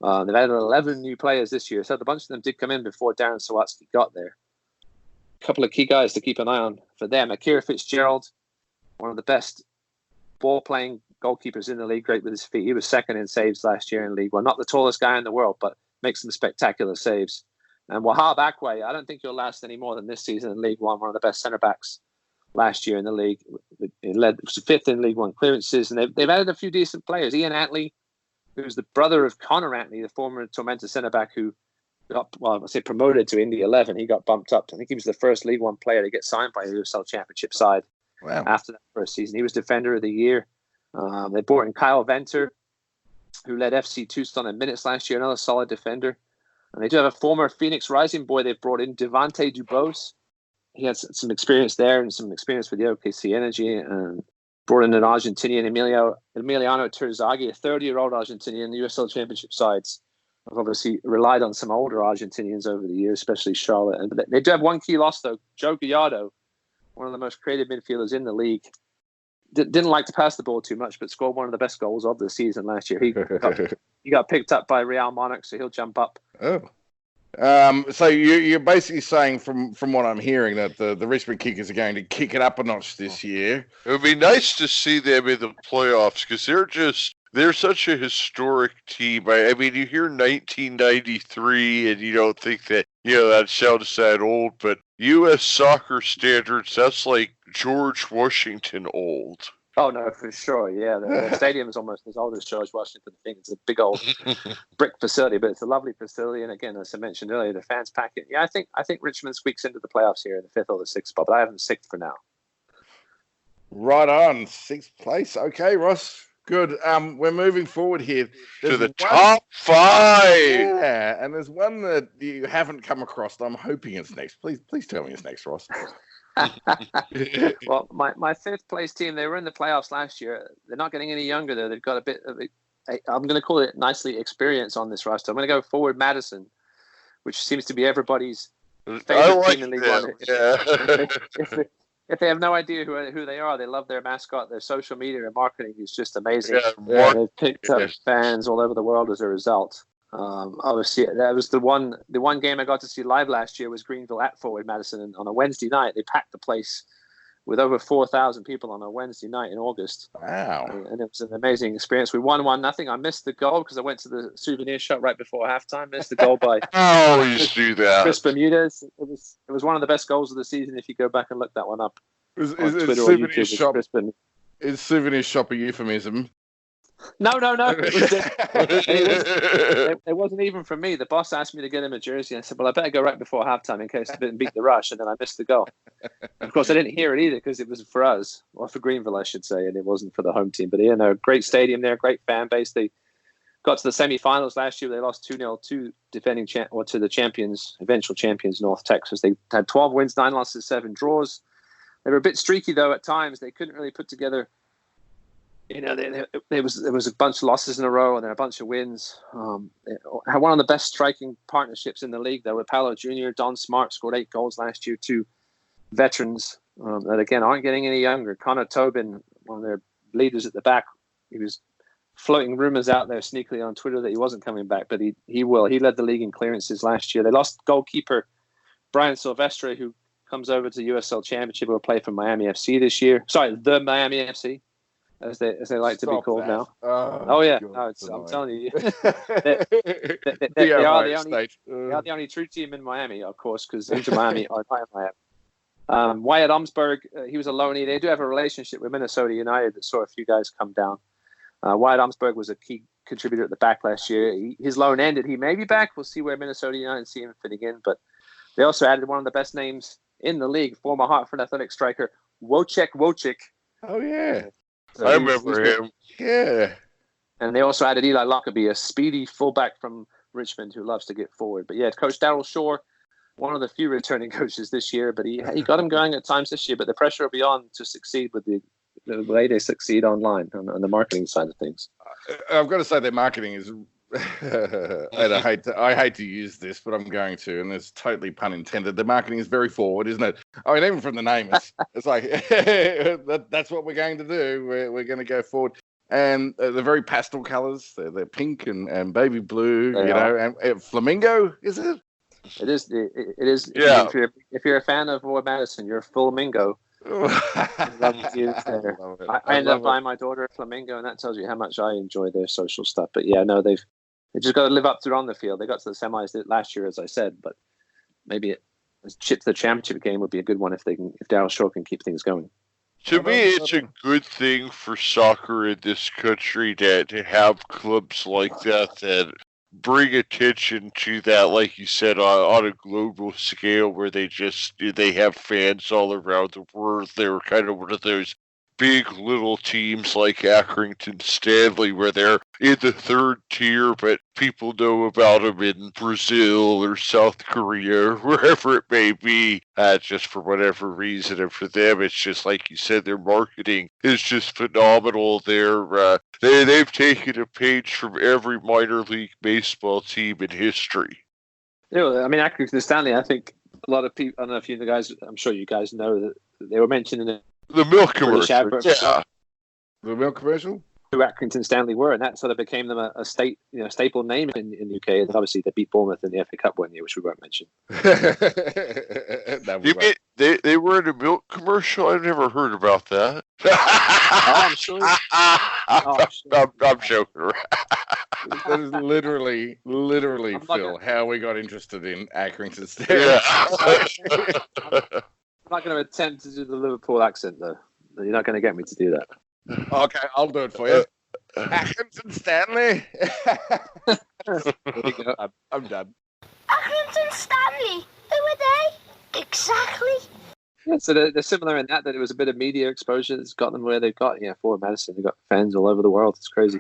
They've added 11 new players this year, so a bunch of them did come in before Darren Sawatsky got there. A couple of key guys to keep an eye on for them. Akira Fitzgerald, one of the best ball-playing goalkeepers in the league, great with his feet. He was 2nd in saves last year in League One. Not the tallest guy in the world, but makes some spectacular saves. And Wahab Akwe, I don't think he'll last any more than this season in League One. One of the best centre-backs last year in the league. He led 5th in League One clearances. And they've added a few decent players. Ian Antley, who's the brother of Connor Antley, the former Tormenta centre-back who got, promoted to Indy 11. He got bumped up. I think he was the first League One player to get signed by the USL Championship side. Wow. After that first season. He was Defender of the Year. They brought in Kyle Venter, who led FC Tucson in minutes last year, another solid defender. And they do have a former Phoenix Rising boy they've brought in, Devante Dubose. He had some experience there and some experience with the OKC Energy. And brought in an Argentinian, Emiliano Terzaghi, a 30-year-old Argentinian. The USL Championship sides have obviously relied on some older Argentinians over the years, especially Charlotte. And they do have one key loss, though. Joe Gallardo, one of the most creative midfielders in the league. Didn't like to pass the ball too much, but scored one of the best goals of the season last year. He got picked up by Real Monarchs, so he'll jump up. Oh. So you're basically saying from what I'm hearing that the Richmond Kickers are going to kick it up a notch this year. It would be nice to see them in the playoffs because they're such a historic team. I mean, you hear 1993 and you don't think that, that sounds that old, but U.S. soccer standards, that's like George Washington old. Oh, no, for sure. Yeah, the stadium is almost as old as George Washington. I think it's a big old brick facility, but it's a lovely facility. And again, as I mentioned earlier, the fans pack it. Yeah, I think Richmond squeaks into the playoffs here in the 5th or the 6th spot, but I have them 6th for now. Right on, 6th place. Okay, Ross. Good. We're moving forward here. To the top 5. Yeah, and there's one that you haven't come across. I'm hoping it's next. Please tell me it's next, Ross. Well, my 5th place team, they were in the playoffs last year. They're not getting any younger, though. They've got a bit of I'm going to call it nicely experience on this roster. I'm going to go forward Madison, which seems to be everybody's favorite team in League One. If they have no idea who they are, they love their mascot. Their social media and marketing is just amazing. They've picked up fans all over the world as a result. Obviously, that was the one game I got to see live last year was Greenville at Forward Madison, and on a Wednesday night they packed the place with over 4,000 people on a Wednesday night in August. Wow! And it was an amazing experience. We won 1-0. I missed the goal because I went to the souvenir shop right before halftime. Missed the goal by I always do that. Chris Bermudez. It was one of the best goals of the season. If you go back and look that one up Is on Twitter or YouTube, is souvenir shop a euphemism? No. It wasn't even for me. The boss asked me to get him a jersey. I said, well, I better go right before halftime in case I didn't beat the rush. And then I missed the goal. Of course, I didn't hear it either because it was for us, or for Greenville, I should say, and it wasn't for the home team. But, great stadium there, great fan base. They got to the semifinals last year. They lost 2-0 to to the champions, eventual champions, North Texas. They had 12 wins, 9 losses, 7 draws. They were a bit streaky, though, at times. They couldn't really put together... there was a bunch of losses in a row and then a bunch of wins. Had one of the best striking partnerships in the league, though, with Paolo Jr. Don Smart scored 8 goals last year. 2 veterans that, again, aren't getting any younger. Connor Tobin, one of their leaders at the back, he was floating rumors out there sneakily on Twitter that he wasn't coming back, but he will. He led the league in clearances last year. They lost goalkeeper Brian Silvestre, who comes over to the USL Championship, will play for Miami FC this year. Sorry, the Miami FC. As they like to be called now. Oh yeah, God, I'm telling you, they are the only true team in Miami, of course, because Inter Miami are not in Miami. Wyatt Umsberg, he was a loanee. They do have a relationship with Minnesota United that saw a few guys come down. Wyatt Umsberg was a key contributor at the back last year. His loan ended. He may be back. We'll see where Minnesota United see him fitting in. But they also added one of the best names in the league, former Hartford Athletic striker Wojciech. Oh yeah. So I remember him. Yeah. And they also added Eli Lockerbie, a speedy fullback from Richmond who loves to get forward. But yeah, Coach Darryl Shore, one of the few returning coaches this year, but he got him going at times this year. But the pressure will be on to succeed with the way they succeed online on the marketing side of things. I've got to say their marketing is, and I hate to use this, but I'm going to, and it's totally pun intended. The marketing is very forward, isn't it? I mean, even from the name, it's like that's what we're going to do. We're going to go forward, and they're very pastel colours. They're pink and baby blue, and flamingo, is it? It is. It is. Yeah. If you're a fan of Forward Madison, you're a flamingo. I ended up buying my daughter a flamingo, and that tells you how much I enjoy their social stuff. But yeah, no, they just got to live up to it on the field. They got to the semis last year, as I said, but maybe the championship game would be a good one if Darryl Shore can keep things going. To me, it's a good thing for soccer in this country to have clubs like that bring attention to that, like you said, on a global scale, where they have fans all around the world. They're kind of one of those big little teams like Accrington Stanley, where they're in the 3rd tier, but people know about them in Brazil or South Korea or wherever it may be, just for whatever reason. And for them, it's just like you said, their marketing is just phenomenal. They've taken a page from every minor league baseball team in history. I mean, Accrington Stanley, I think a lot of people, I don't know if you guys, I'm sure you guys know that they were mentioned in the milk commercial. Yeah. The milk commercial? Who Accrington Stanley were, and that sort of became them a staple name in the UK. And obviously they beat Bournemouth in the FA Cup one year, which we won't mention. They were in a milk commercial? I've never heard about that. I'm sure. I'm joking. That is literally Phil, how we got interested in Accrington Stanley. Yeah. I'm not going to attempt to do the Liverpool accent, though. You're not going to get me to do that. Okay, I'll do it for you. Accrington Stanley. There you go. I'm done. Accrington Stanley. Who are they? Exactly. Yeah, so they're similar in that it was a bit of media exposure that's got them where they've got. Yeah, Forward Madison, they've got fans all over the world. It's crazy.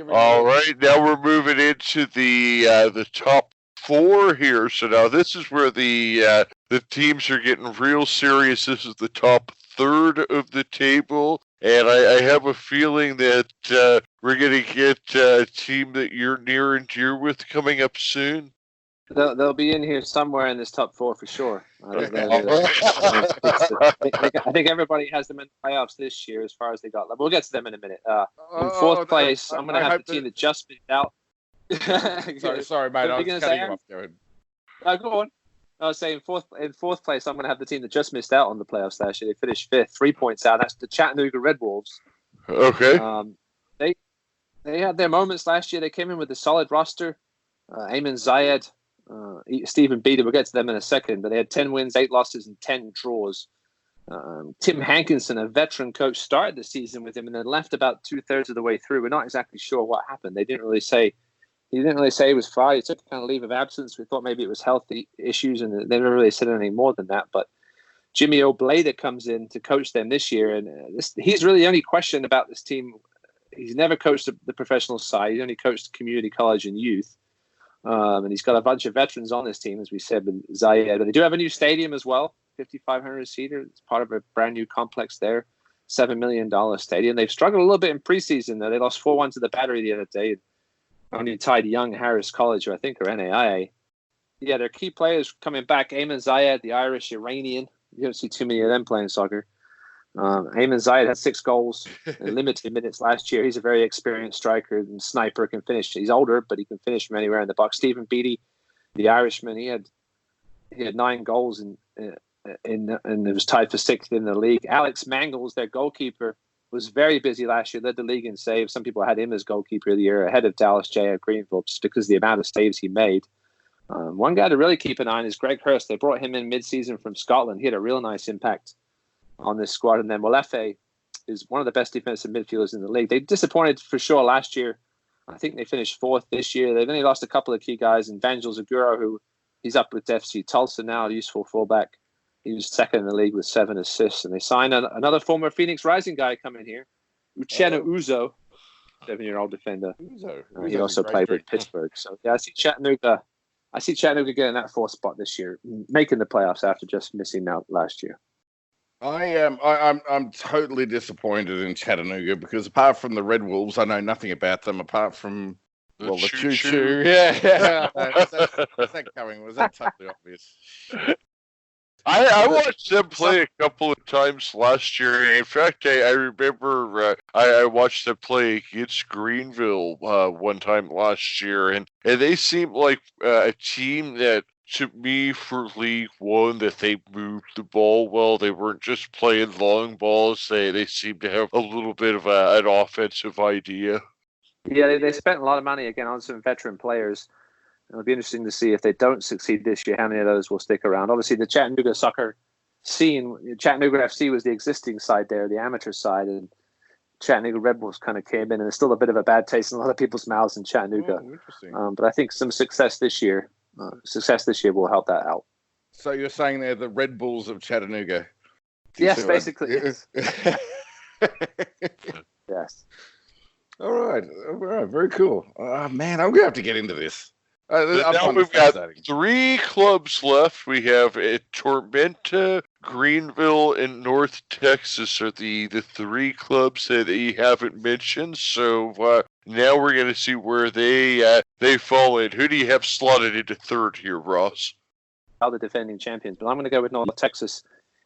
All right, now we're moving into the top four here. So now this is where the teams are getting real serious. This is the top third of the table, and I have a feeling that we're going to get a team that you're near and dear with coming up soon. They'll be in here somewhere in this top four for sure. I think everybody has them in the playoffs this year as far as they got. We'll get to them in a minute. In fourth place, I'm going to have the team that just missed out. Sorry, mate. I was cutting you off. Go ahead. Go on. I was saying in fourth place, I'm going to have the team that just missed out on the playoffs last year. They finished fifth, 3 points out. That's the Chattanooga Red Wolves. Okay. They had their moments last year. They came in with a solid roster. Ayman Zayed, Stephen Beater, we'll get to them in a second, but they had 10 wins, 8 losses, and 10 draws. Tim Hankinson, a veteran coach, started the season with him and then left about 2/3 of the way through. We're not exactly sure what happened. He didn't really say he was fired. He took a kind of leave of absence. We thought maybe it was health issues, and they never really said anything more than that. But Jimmy Oblada comes in to coach them this year, and he's really the only question about this team. He's never coached the professional side. He's only coached community college and youth. And he's got a bunch of veterans on this team, as we said, with Zayed. But they do have a new stadium as well, 5,500 seater. It's part of a brand new complex there, $7 million stadium. They've struggled a little bit in preseason, though. They lost 4-1 to the Battery the other day. Only tied Young Harris College, who I think are NAIA. Yeah, their key players coming back. Ayman Zayed, the Irish Iranian. You don't see too many of them playing soccer. Ayman Zayed had 6 goals in limited minutes last year. He's a very experienced striker and sniper, can finish. He's older, but he can finish from anywhere in the box. Stephen Beattie, the Irishman, he had 9 goals and it was tied for 6th in the league. Alex Mangles, their goalkeeper, was very busy last year, led the league in saves. Some people had him as goalkeeper of the year, ahead of Dallas J. at Greenville, just because of the amount of saves he made. One guy to really keep an eye on is Greg Hurst. They brought him in mid-season from Scotland. He had a real nice impact on this squad. And then Molefe is one of the best defensive midfielders in the league. They disappointed for sure last year. I think they finished 4th this year. They've only lost a couple of key guys. And Vangel Zaguro, who he's up with FC Tulsa now, a useful fullback. He was 2nd in the league with 7 assists. And they signed another former Phoenix Rising guy coming here, Uchenna Uzo, 7-year-old defender. He also played with Pittsburgh. So yeah, I see Chattanooga getting that 4th spot this year, making the playoffs after just missing out last year. I'm totally disappointed in Chattanooga because apart from the Red Wolves, I know nothing about them apart from the choo-choo. Yeah. Is that coming? Was that totally obvious? I watched them play a couple of times last year. In fact, I remember I watched them play against Greenville one time last year, and they seemed like a team that, to me, for League One, that they moved the ball well. They weren't just playing long balls. They seemed to have a little bit of an offensive idea. Yeah, they spent a lot of money again on some veteran players. It'll be interesting to see if they don't succeed this year, how many of those will stick around. Obviously, the Chattanooga soccer scene, Chattanooga FC was the existing side there, the amateur side, and Chattanooga Red Wolves kind of came in, and there's still a bit of a bad taste in a lot of people's mouths in Chattanooga. Oh, interesting. But I think some success this year will help that out. So you're saying they're the Red Bulls of Chattanooga? Yes, basically. Yes. Yes. All right. Very cool. Man, I'm going to have to get into this. Now we've got 3 clubs left. We have Tormenta, Greenville, and North Texas are the 3 clubs that you haven't mentioned. So now we're going to see where they fall in. Who do you have slotted into 3rd here, Ross? The defending champions, but I'm going to go with North Texas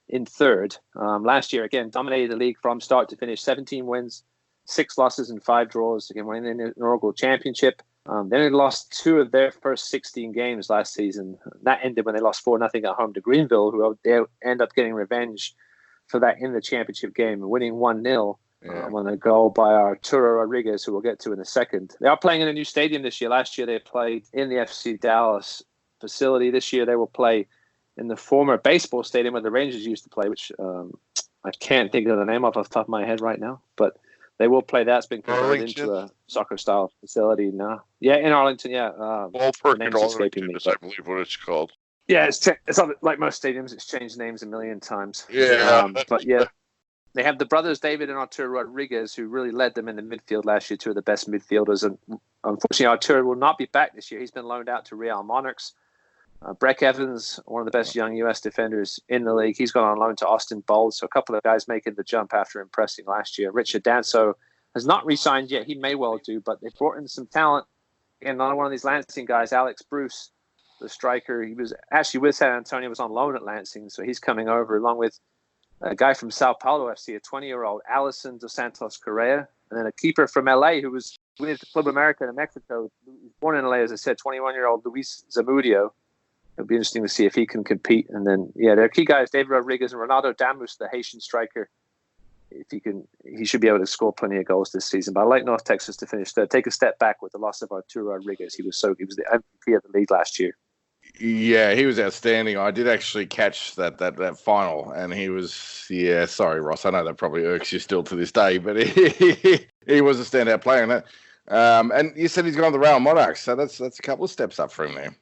in 3rd. Last year, again, dominated the league from start to finish, 17 wins, 6 losses, and 5 draws. Again, winning the inaugural championship. They only lost 2 of their first 16 games last season. That ended when they lost 4-0 at home to Greenville, who they end up getting revenge for that in the championship game, winning 1-0 on a goal by Arturo Rodriguez, who we'll get to in a second. They are playing in a new stadium this year. Last year they played in the FC Dallas facility. This year they will play in the former baseball stadium where the Rangers used to play, which I can't think of the name off the top of my head right now, but they will play that. It's been converted into a soccer-style facility now. Yeah, in Arlington, yeah. Ballpark in Arlington is, I believe, what it's called. Yeah, it's like most stadiums. It's changed names a million times. Yeah. But yeah, they have the brothers David and Arturo Rodriguez, who really led them in the midfield last year. Two of the best midfielders, and unfortunately, Arturo will not be back this year. He's been loaned out to Real Monarchs. Breck Evans, one of the best young U.S. defenders in the league, he's gone on loan to Austin Bold. So a couple of guys making the jump after impressing last year. Richard Danso has not re-signed yet. He may well do, but they brought in some talent. And another one of these Lansing guys, Alex Bruce, the striker, he was actually with San Antonio, was on loan at Lansing, so he's coming over along with a guy from Sao Paulo FC, a 20-year-old Alison Dos Santos Correa, and then a keeper from LA who was with Club America in Mexico, born in LA, as I said, 21-year-old Luis Zamudio. It'll be interesting to see if he can compete. And then, their key guys, David Rodriguez and Ronaldo Damus, the Haitian striker. If he should be able to score plenty of goals this season. But I like North Texas to finish third. Take a step back with the loss of Arturo Rodriguez. He was the MVP of the league last year. Yeah, he was outstanding. I did actually catch that final, and he was, sorry, Ross, I know that probably irks you still to this day, but he was a standout player in that. And you said he's gone to the Real Monarchs, so that's a couple of steps up for him there.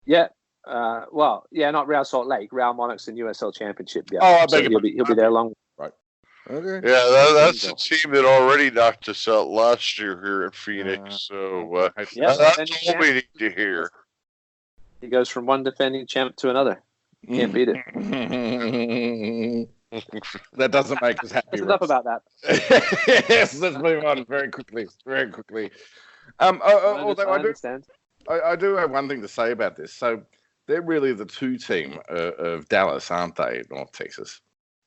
Yeah. Not Real Salt Lake, Real Monarchs and USL Championship. Yeah. Oh, I beg he'll be there long. Right. Okay. Yeah, that's the team that already knocked us out last year here in Phoenix. That's all we need to hear. He goes from one defending champ to another. Can't beat it. That doesn't make us happy. That's enough about that. Yes, let's move on very quickly. I do have one thing to say about this. So they're really the two team of Dallas, aren't they? North Texas.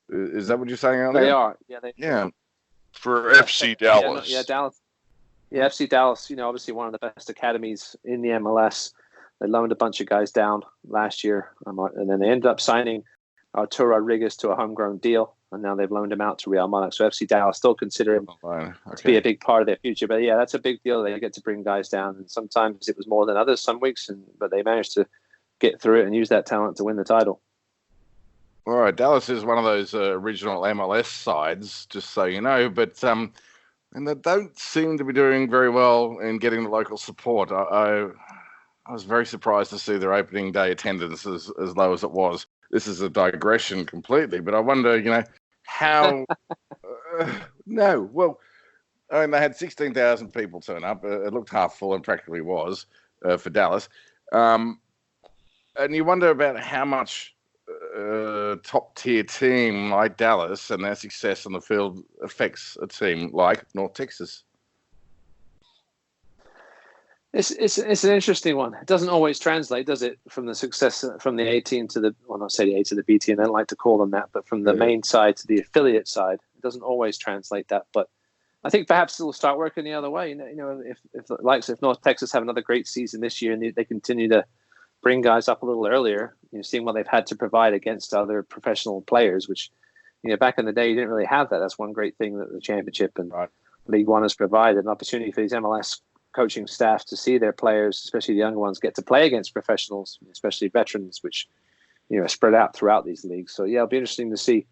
Is that what you're saying? They are. Yeah. For FC Dallas. Dallas. Yeah, FC Dallas. Obviously one of the best academies in the MLS. They loaned a bunch of guys down last year, and then they ended up signing Arturo Rodriguez to a homegrown deal, and now they've loaned him out to Real Monarchs. So FC Dallas still consider him to be a big part of their future. But yeah, that's a big deal. They get to bring guys down, and sometimes it was more than others some weeks, but they managed to get through it and use that talent to win the title. All right, Dallas is one of those original MLS sides, just so you know, but and they don't seem to be doing very well in getting the local support. I was very surprised to see their opening day attendance as low as it was. This is a digression completely, but I wonder, how... no, well, they had 16,000 people turn up. It looked half full and practically was for Dallas. And you wonder about how much top-tier team like Dallas and their success on the field affects a team like North Texas. It's an interesting one. It doesn't always translate, does it, from the success from the A team to not say the A to the B team. I don't like to call them that, but from the main side to the affiliate side, it doesn't always translate that. But I think perhaps it'll start working the other way. If North Texas have another great season this year and they continue to bring guys up a little earlier, seeing what they've had to provide against other professional players, which back in the day you didn't really have that. That's one great thing that the championship and League One has provided, an opportunity for these MLS coaching staff to see their players, especially the younger ones, get to play against professionals, especially veterans, which are spread out throughout these leagues. So yeah, it'll be interesting to see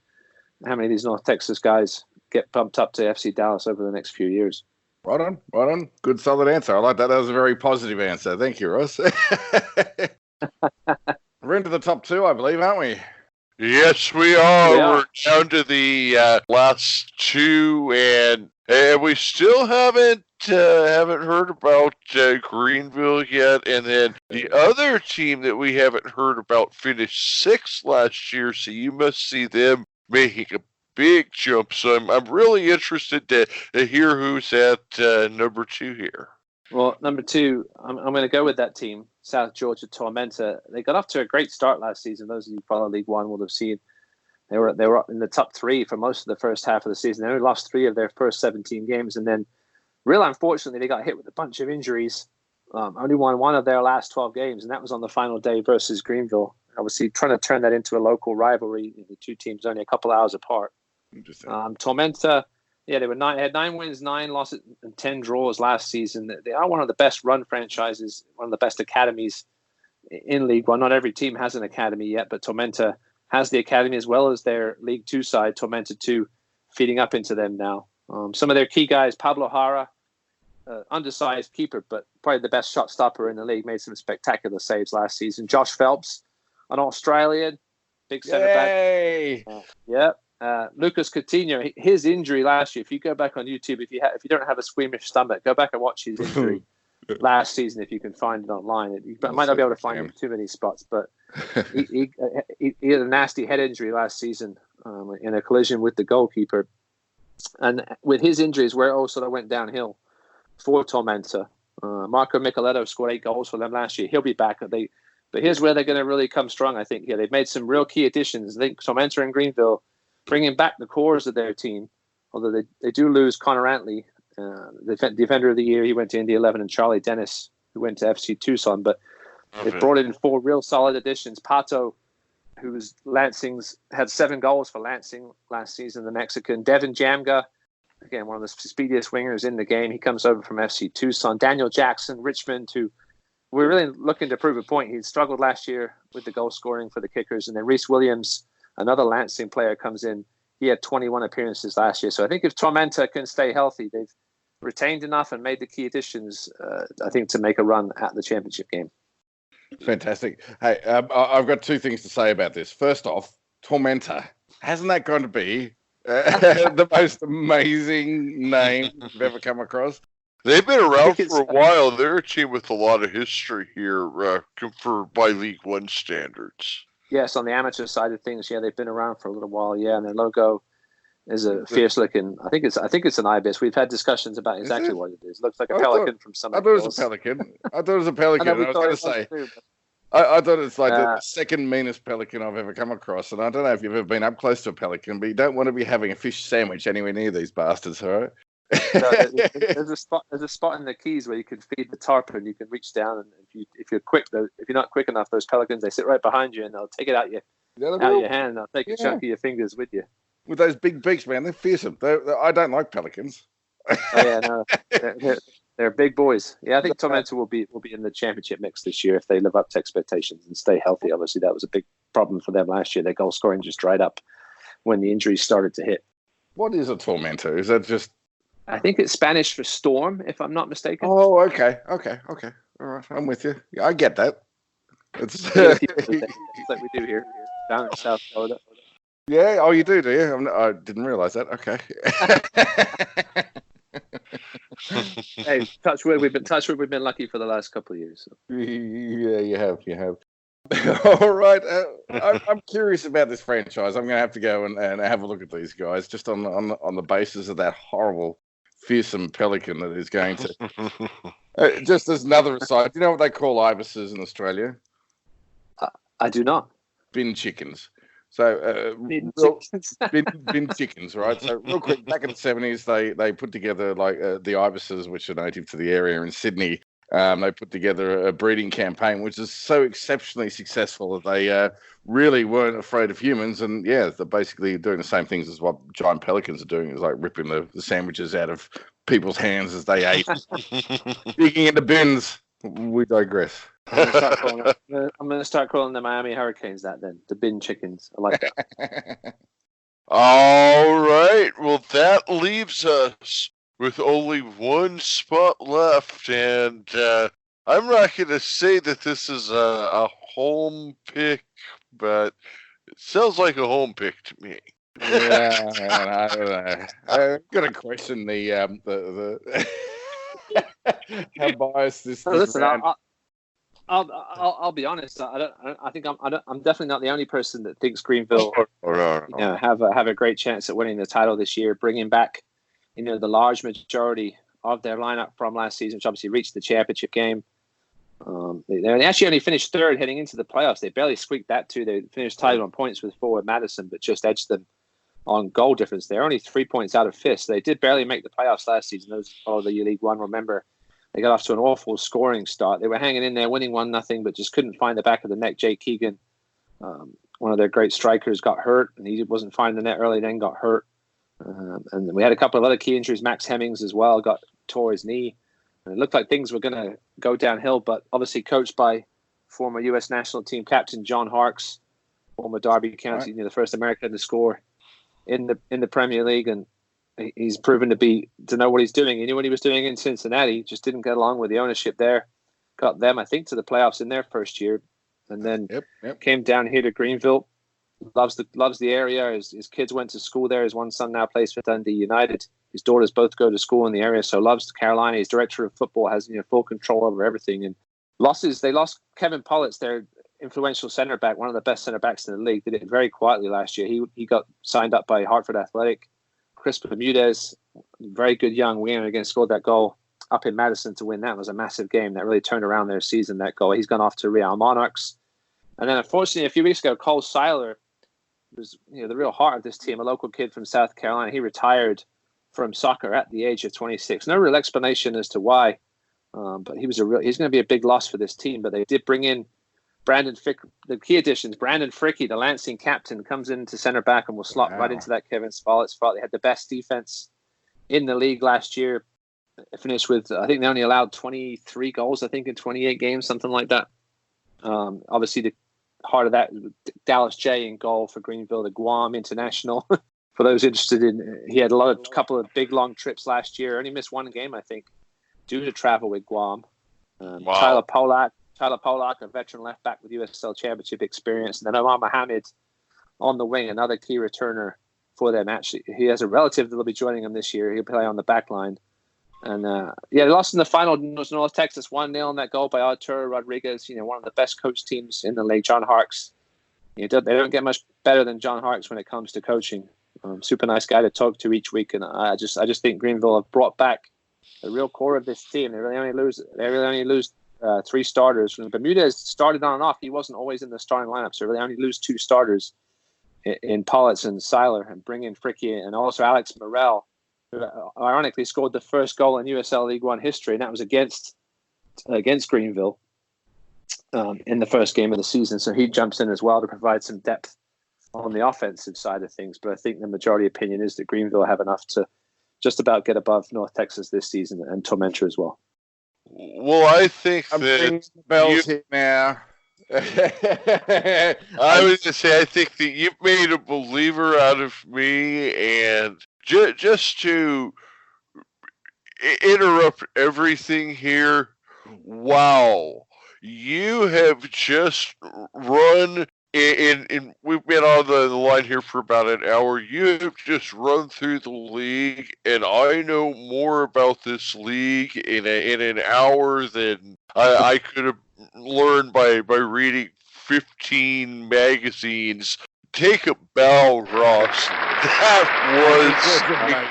how many of these North Texas guys get bumped up to FC Dallas over the next few years. Right on. Good, solid answer. I like that. That was a very positive answer. Thank you, Ross. We're into the top two, I believe, aren't we? Yes, we are. We're down to the last two, and we still haven't heard about Greenville yet. And then the other team that we haven't heard about finished sixth last year, so you must see them making a big jump. So I'm really interested to hear who's at number two here. Well, number two, I'm going to go with that team, South Georgia Tormenta. They got off to a great start last season. Those of you who follow League One will have seen they were up in the top three for most of the first half of the season. They only lost 3 of their first 17 games, and then, really unfortunately, they got hit with a bunch of injuries. Only won 1 of their last 12 games, and that was on the final day versus Greenville. Obviously, trying to turn that into a local rivalry. The two teams only a couple hours apart. Tormenta. Yeah, they had 9 wins, 9 losses, and 10 draws last season. They are one of the best run franchises, one of the best academies in League One. Not every team has an academy yet, but Tormenta has the academy as well as their League Two side, Tormenta 2, feeding up into them now. Some of their key guys, Pablo Jara, undersized keeper, but probably the best shot stopper in the league. Made some spectacular saves last season. Josh Phelps, an Australian, big centre back. Lucas Coutinho, his injury last year. If you go back on YouTube, if you don't have a squeamish stomach, go back and watch his injury last season if you can find it online. You might not be able to find it in too many spots, but he had a nasty head injury last season in a collision with the goalkeeper. And with his injuries, where it all sort of went downhill for Tormenta. Marco Micheletto scored 8 goals for them last year. He'll be back. But here's where they're going to really come strong, I think. Yeah, they've made some real key additions. I think Tormenta and Greenville bringing back the cores of their team, although they do lose Connor Antley, the defender of the year. He went to Indy 11, and Charlie Dennis, who went to FC Tucson. But they brought in 4 real solid additions. Pato, who's Lansing's, had 7 goals for Lansing last season, the Mexican. Devin Jamga, again, one of the speediest wingers in the game. He comes over from FC Tucson. Daniel Jackson, Richmond, who we're really looking to prove a point. He struggled last year with the goal scoring for the Kickers. And then Reese Williams, another Lansing player, comes in. He had 21 appearances last year. So I think if Tormenta can stay healthy, they've retained enough and made the key additions, I think, to make a run at the championship game. Fantastic. Hey, I've got 2 things to say about this. First off, Tormenta. Hasn't that got to be the most amazing name you've ever come across? They've been around for a while. They're a team with a lot of history here by League One standards. Yes, on the amateur side of things, yeah, they've been around for a little while. Yeah, and their logo is a fierce-looking. I think it's an ibis. We've had discussions about exactly what it is. It looks like a pelican from some. I thought it was a pelican. I was going to say. I thought it's like the second meanest pelican I've ever come across. And I don't know if you've ever been up close to a pelican, but you don't want to be having a fish sandwich anywhere near these bastards, all right? There's a spot in the Keys where you can feed the tarpon. You can reach down, and if you're not quick enough, those pelicans, they sit right behind you and they'll take it out your hand. And they'll take a chunk of your fingers with you. With those big beaks, man, they're fearsome. I don't like pelicans. Oh yeah, no, they're big boys. Yeah, I think Tormenta will be in the championship mix this year if they live up to expectations and stay healthy. Obviously, that was a big problem for them last year. Their goal scoring just dried up when the injuries started to hit. What is a Tormenta? Is that just? I think it's Spanish for storm, if I'm not mistaken. Oh, okay. All right, I'm with you. Yeah, I get that. It's like we do here down in South Florida. Yeah. Oh, you do you? I didn't realize that. Okay. Hey, touch wood. We've been lucky for the last couple of years. So. Yeah, you have. All right. I'm curious about this franchise. I'm going to have to go and have a look at these guys just on the basis of that horrible, fearsome pelican that is going to. Just as another aside, do you know what they call ibises in Australia? I do not. Bin chickens. So bin chickens, right? So real quick, back in the 70s, they put together like the ibises, which are native to the area in Sydney. They put together a breeding campaign, which is so exceptionally successful that they really weren't afraid of humans. And yeah, they're basically doing the same things as what giant pelicans are doing, is like ripping the sandwiches out of people's hands as they ate, digging into bins. We digress. I'm going to start calling the Miami Hurricanes that then. The bin chickens. I like that. All right. Well, that leaves us with only one spot left. And I'm not going to say that this is a home pick, but it sounds like a home pick to me. Yeah, I don't know. I'm going to question the how biased this is. Listen, I'll be honest. I think I'm definitely not the only person that thinks Greenville have a great chance at winning the title this year, bringing back the large majority of their lineup from last season, which obviously reached the championship game. They actually only finished third heading into the playoffs. They barely squeaked that too. They finished tied on points with forward Madison, but just edged them on goal difference. They're only 3 points out of fifth. They did barely make the playoffs last season. Those who follow the League One remember they got off to an awful scoring start. They were hanging in there, winning 1-0, but just couldn't find the back of the net. Jake Keegan, one of their great strikers, got hurt, and he wasn't finding the net early, then got hurt. And we had a couple of other key injuries. Max Hemmings as well tore his knee. And it looked like things were going to go downhill, but obviously coached by former U.S. national team captain John Harkes, former Derby County, the first American to score in the Premier League, and he's proven to know what he's doing. He knew what he was doing in Cincinnati, just didn't get along with the ownership there. Got them, I think, to the playoffs in their first year, and then came down here to Greenville. Loves the area. His kids went to school there. His one son now plays for Dundee United. His daughters both go to school in the area, so loves Carolina. His director of football has full control over everything. And they lost Kevin Pollitt, their influential centre back, one of the best centre backs in the league. Did it very quietly last year. He got signed up by Hartford Athletic. Chris Bermudez, very good young winger, again scored that goal up in Madison to win. That was a massive game that really turned around their season. That goal. He's gone off to Real Monarchs, and then unfortunately a few weeks ago, Cole Seiler was the real heart of this team, a local kid from South Carolina. He retired from soccer at the age of 26. No real explanation as to why, but he's going to be a big loss for this team. But they did bring in the key additions. Brandon Fricky, the Lansing captain, comes into center back and will slot right into that Kevin Follett spot. They had the best defense in the league last year. They finished with, I think they only allowed 23 goals, I think, in 28 games, something like that. Obviously, the heart of that was Dallas J in goal for Greenville, the Guam international. For those interested he had a couple of big long trips last year. Only missed one game, I think, due to travel with Guam. Tyler Polak, a veteran left back with USL Championship experience, and then Omar Mohammed on the wing, another key returner for them. Actually, he has a relative that will be joining him this year. He'll play on the back line. And they lost in the final. North Texas 1-0 on that goal by Arturo Rodriguez. One of the best coach teams in the league, John Harkes. They don't get much better than John Harkes when it comes to coaching. Super nice guy to talk to each week, and I just think Greenville have brought back the real core of this team. They really only lose 3 starters. When Bermudez started on and off, he wasn't always in the starting lineup, so really only lose 2 starters in Pollitt and Seiler, and bring in Fricky and also Alex Morel, who ironically scored the first goal in USL League One history, and that was against Greenville in the first game of the season. So he jumps in as well to provide some depth on the offensive side of things. But I think the majority opinion is that Greenville have enough to just about get above North Texas this season and Tormentor as well. Well, I think I'm ringing the bells here now. I was to say, I think that you've made a believer out of me, and just to interrupt everything here, wow, you have just run, and we've been on the line here for about an hour. You have just run through the league, and I know more about this league in an hour than I could have learned by reading 15 magazines. Take a bow, Ross. That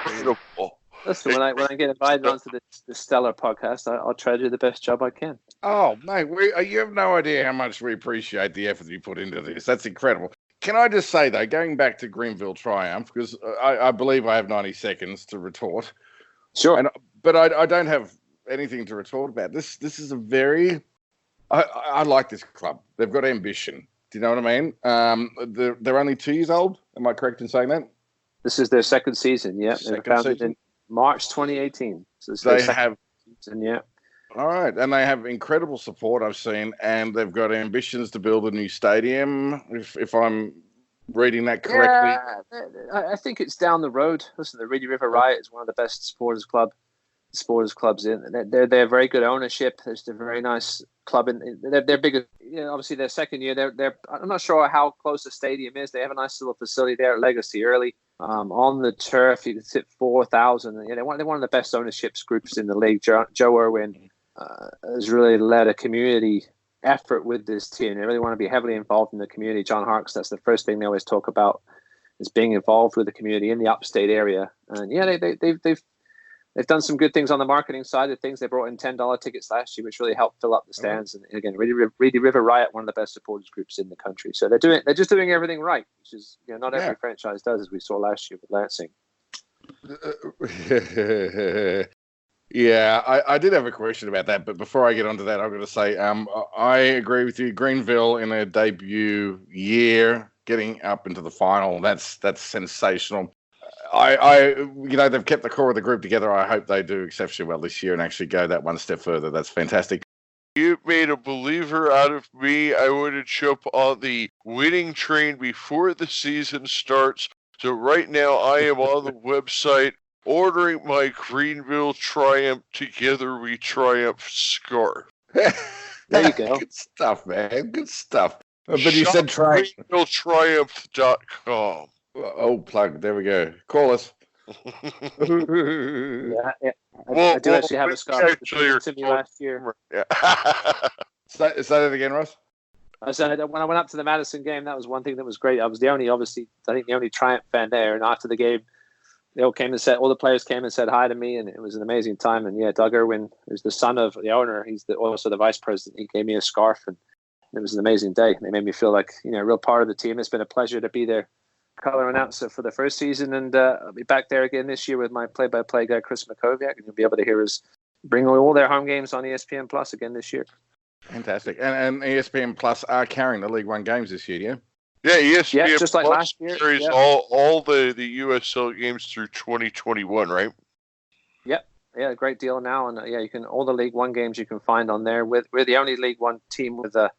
was incredible. Listen, when I get invited onto the Stellar podcast, I'll try to do the best job I can. Oh, mate, you have no idea how much we appreciate the effort you put into this. That's incredible. Can I just say, though, going back to Greenville Triumph, because I believe I have 90 seconds to retort. Sure. But I don't have anything to retort about. This is a very... I like this club. They've got ambition. Do you know what I mean? They're only 2 years old. Am I correct in saying that? This is their second season, yeah. They were founded in March 2018. So they have season, yeah. All right, and they have incredible support, I've seen, and they've got ambitions to build a new stadium, if I'm reading that correctly. Yeah, I think it's down the road. Listen, the Reedy River Riot is one of the best supporters clubs in. They're very good ownership. There's a very nice club, and they're bigger. Obviously their second year. They're I'm not sure how close the stadium is. They have a nice little facility there at Legacy Early. On the turf, you can sit 4,000. They're one of the best ownerships groups in the league. Joe Irwin has really led a community effort with this team. They really want to be heavily involved in the community. John Harkes, that's the first thing they always talk about, is being involved with the community in the upstate area. And they've done some good things on the marketing side of things. They brought in $10 tickets last year, which really helped fill up the stands. And again, Reedy River Riot, one of the best supporters groups in the country. So they're just doing everything right, which is not every franchise does, as we saw last year with Lansing. Yeah, I did have a question about that, but before I get onto that, I've got to say I agree with you. Greenville in their debut year, getting up into the final, that's sensational. They've kept the core of the group together. I hope they do exceptionally well this year and actually go that one step further. That's fantastic. You made a believer out of me. I want to jump on the winning train before the season starts. So right now I am on the website ordering my Greenville Triumph Together We Triumph scarf. There you go. Good stuff, man. Good stuff. But you said GreenvilleTriumph.com. Oh, plug. There we go. Call us. Yeah. I do actually have a scarf to me last year. Yeah. Say that again, Ross. I said when I went up to the Madison game, that was one thing that was great. I was the only Triumph fan there. And after the game, all the players came and said hi to me, and it was an amazing time. And yeah, Doug Irwin, who's the son of the owner, he's also the vice president. He gave me a scarf, and it was an amazing day. They made me feel like a real part of the team. It's been a pleasure to be there, color announcer for the first season, and I'll be back there again this year with my play-by-play guy Chris McCoviak, and you'll be able to hear us bring all their home games on ESPN Plus again this year. Fantastic. And ESPN Plus are carrying the League One games this year, yeah? Yeah, ESPN just like last year. Carries all the USL games through 2021, right? Yep. Yeah, great deal now. And you can all the League One games you can find on there. We're the only League One team with a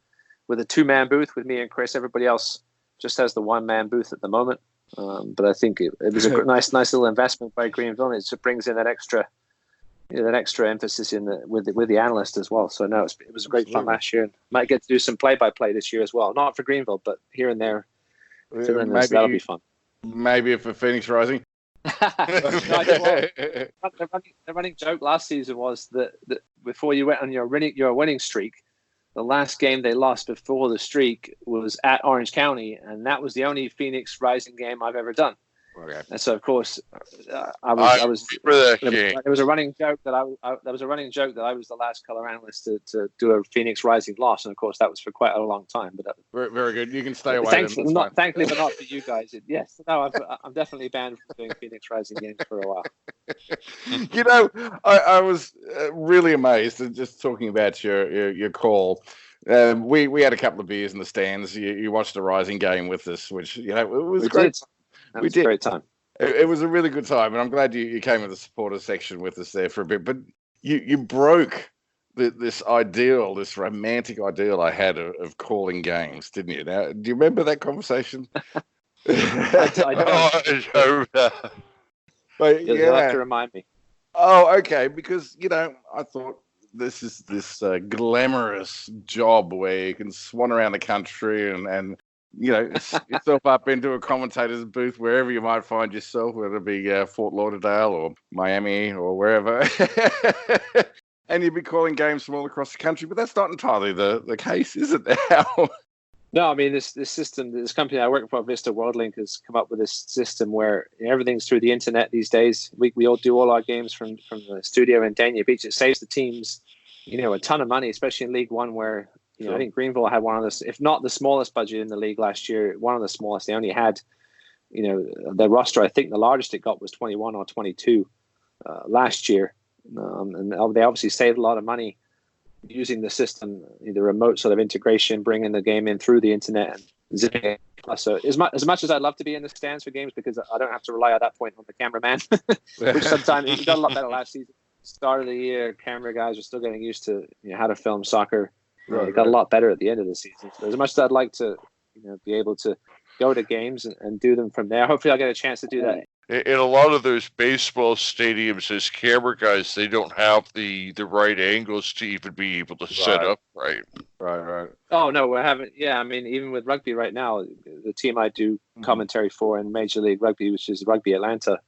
2-man booth with me and Chris. Everybody else just has the 1-man booth at the moment. But I think it was a nice little investment by Greenville. It just brings in that extra emphasis with the analyst as well. So no, it was great fun last year. Might get to do some play-by-play this year as well. Not for Greenville, but here and there. That'll be fun. Maybe for Phoenix Rising. The running joke last season was that before you went on your winning streak, the last game they lost before the streak was at Orange County, and that was the only Phoenix Rising game I've ever done. Okay. And so, of course, I was. There was a running joke that I was the last color analyst to do a Phoenix Rising loss, and of course, that was for quite a long time. But very good. You can stay away. Thankfully, but not for you guys. Yes, no, I'm definitely banned from doing Phoenix Rising games for a while. I was really amazed at just talking about your call. We had a couple of beers in the stands. You watched the Rising game with us, which it was great. That was a great time. It was a really good time, and I'm glad you came to the supporters section with us there for a bit. But you broke this romantic ideal I had of calling games, didn't you? Now, do you remember that conversation? I don't. But, You'll have to remind me. Oh, okay, because I thought this is this glamorous job where you can swan around the country and yourself up into a commentator's booth wherever you might find yourself, whether it be Fort Lauderdale or Miami or wherever. And you'd be calling games from all across the country, but that's not entirely the case, is it now? No, I mean, this system, this company I work for, Vista WorldLink, has come up with this system where everything's through the internet these days. We all do all our games from the studio in Dania Beach. It saves the teams, a ton of money, especially in League One, where I think Greenville had one of the, if not the smallest budget in the league last year, one of the smallest. They only had, the roster, I think the largest it got was 21 or 22 last year. And they obviously saved a lot of money using the system, the remote sort of integration, bringing the game in through the internet and zipping it. So as much as I'd love to be in the stands for games, because I don't have to rely at that point on the cameraman, which sometimes it got a lot better last season. Start of the year, camera guys are still getting used to how to film soccer. It got a lot better at the end of the season. So as much as I'd like to, be able to go to games and do them from there, hopefully I'll get a chance to do that. In a lot of those baseball stadiums, as camera guys, they don't have the right angles to even be able to set up right. Right. Oh, no, we haven't. Yeah, I mean, even with rugby right now, the team I do commentary for in Major League Rugby, which is Rugby Atlanta,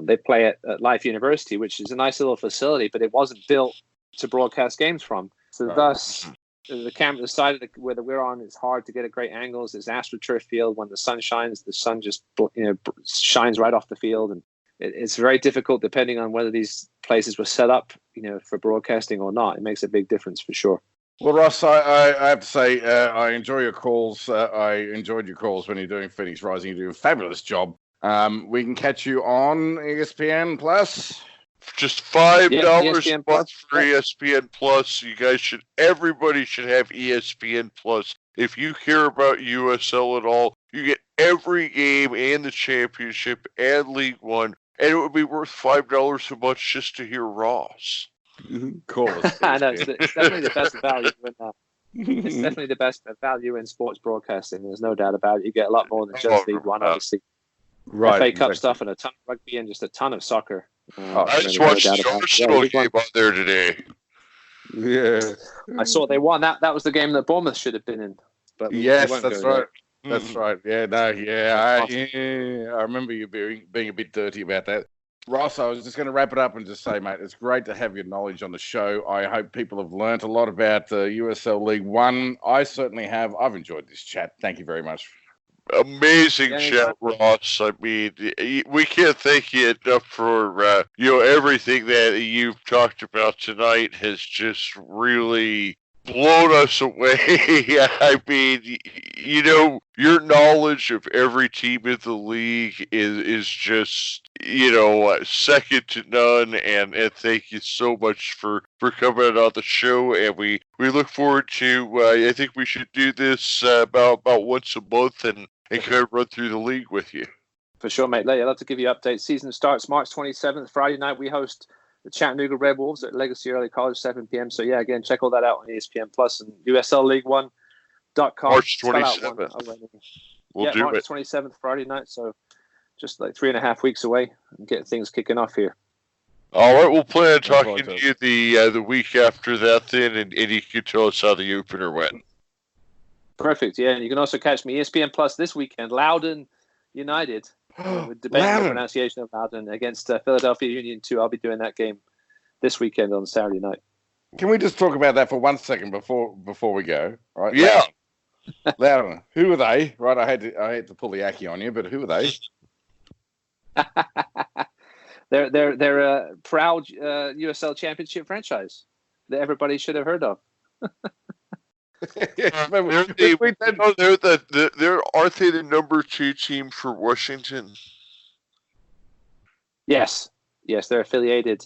they play at Life University, which is a nice little facility, but it wasn't built to broadcast games from. So thus, the camera side of where we're on is hard to get at great angles. It's AstroTurf field. When the sun shines, the sun just shines right off the field, and it's very difficult depending on whether these places were set up, for broadcasting or not. It makes a big difference for sure. Well, Ross, I have to say I enjoy your calls. I enjoyed your calls when you're doing Phoenix Rising. You do a fabulous job. We can catch you on ESPN Plus. Just $5 a month for ESPN Plus. Everybody should have ESPN Plus. If you care about USL at all, you get every game and the championship and League One, and it would be worth $5 a month just to hear Ross. Cool. I know, it's definitely the best value. It's definitely the best value in sports broadcasting. There's no doubt about it. You get a lot more than just League One, obviously. Right. FA Cup exactly. stuff and a ton of rugby and just a ton of soccer. I just no watched doubt the about it. Arsenal League One. game on there today. Yeah. I saw they won. That was the game that Bournemouth should have been in. But we Yes, won't that's go right. there. That's right. Yeah, no, yeah, I remember you being a bit dirty about that. Ross, I was just going to wrap it up and just say, mate, it's great to have your knowledge on the show. I hope people have learnt a lot about USL League One. I certainly have. I've enjoyed this chat. Thank you very much. Amazing chat, Ross. I mean, we can't thank you enough for everything that you've talked about tonight has just really blown us away. I mean, your knowledge of every team in the league is just second to none. And thank you so much for coming on the show. And we look forward to. I think we should do this about once a month and kind of run through the league with you. For sure, mate. I'd love to give you updates. Season starts March 27th, Friday night. We host the Chattanooga Red Wolves at Legacy Early College, 7 p.m. So, yeah, again, check all that out on ESPN Plus and USLLeague1.com. March 27th. We'll do March it. 27th, Friday night. So, just like 3.5 weeks away and getting things kicking off here. All right, we'll plan on talking to you the week after that then, and you can tell us how the opener went. Perfect, yeah. And you can also catch me ESPN Plus this weekend, Loudoun United. We're debating the pronunciation of Loudoun against Philadelphia Union 2. I'll be doing that game this weekend on Saturday night. Can we just talk about that for 1 second before we go? Right? Yeah. Loudoun. Who are they? Right, I hate to pull the Aki on you, but who are they? They're a proud USL Championship franchise that everybody should have heard of. Aren't they the number 2 team for Washington? Yes, they're affiliated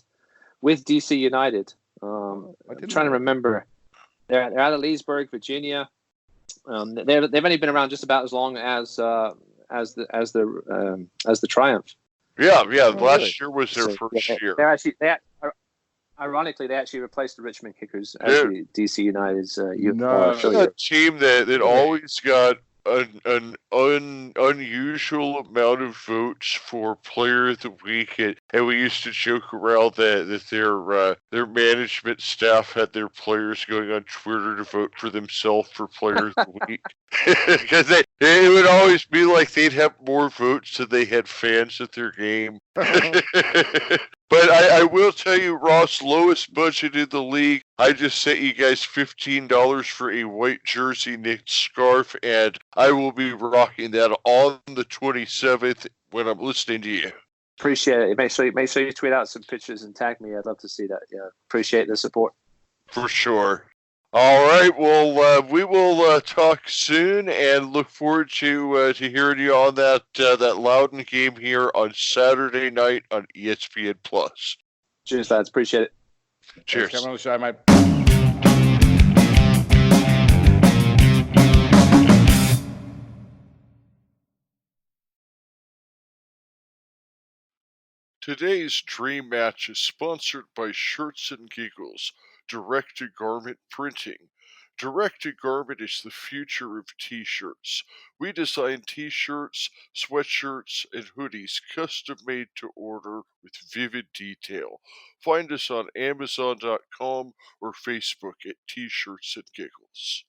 with DC United. I'm trying to remember. They're out of Leesburg, Virginia. They've only been around just about as long as the Triumph. Yeah. Last year was their first year. Ironically, they actually replaced the Richmond Kickers as the DC United's a team that always got an unusual amount of votes for Player of the Week, and we used to joke around that their management staff had their players going on Twitter to vote for themselves for Player of the Week, because it would always be like they'd have more votes than they had fans at their game. But I will tell you, Ross, lowest budget in the league. I just sent you guys $15 for a white jersey knit scarf, and I will be rocking that on the 27th when I'm listening to you. Appreciate it. Make sure you tweet out some pictures and tag me. I'd love to see that. Yeah, appreciate the support. For sure. All right. Well, we will talk soon, and look forward to hearing you on that Loudoun game here on Saturday night on ESPN Plus. Cheers, lads. Appreciate it. Cheers. Come on the show, mate. Today's Dream Match is sponsored by Shirts and Giggles, direct-to-garment printing. Direct-to-garment is the future of t-shirts. We design t-shirts, sweatshirts, and hoodies custom-made to order with vivid detail. Find us on Amazon.com or Facebook at T-Shirts and Giggles.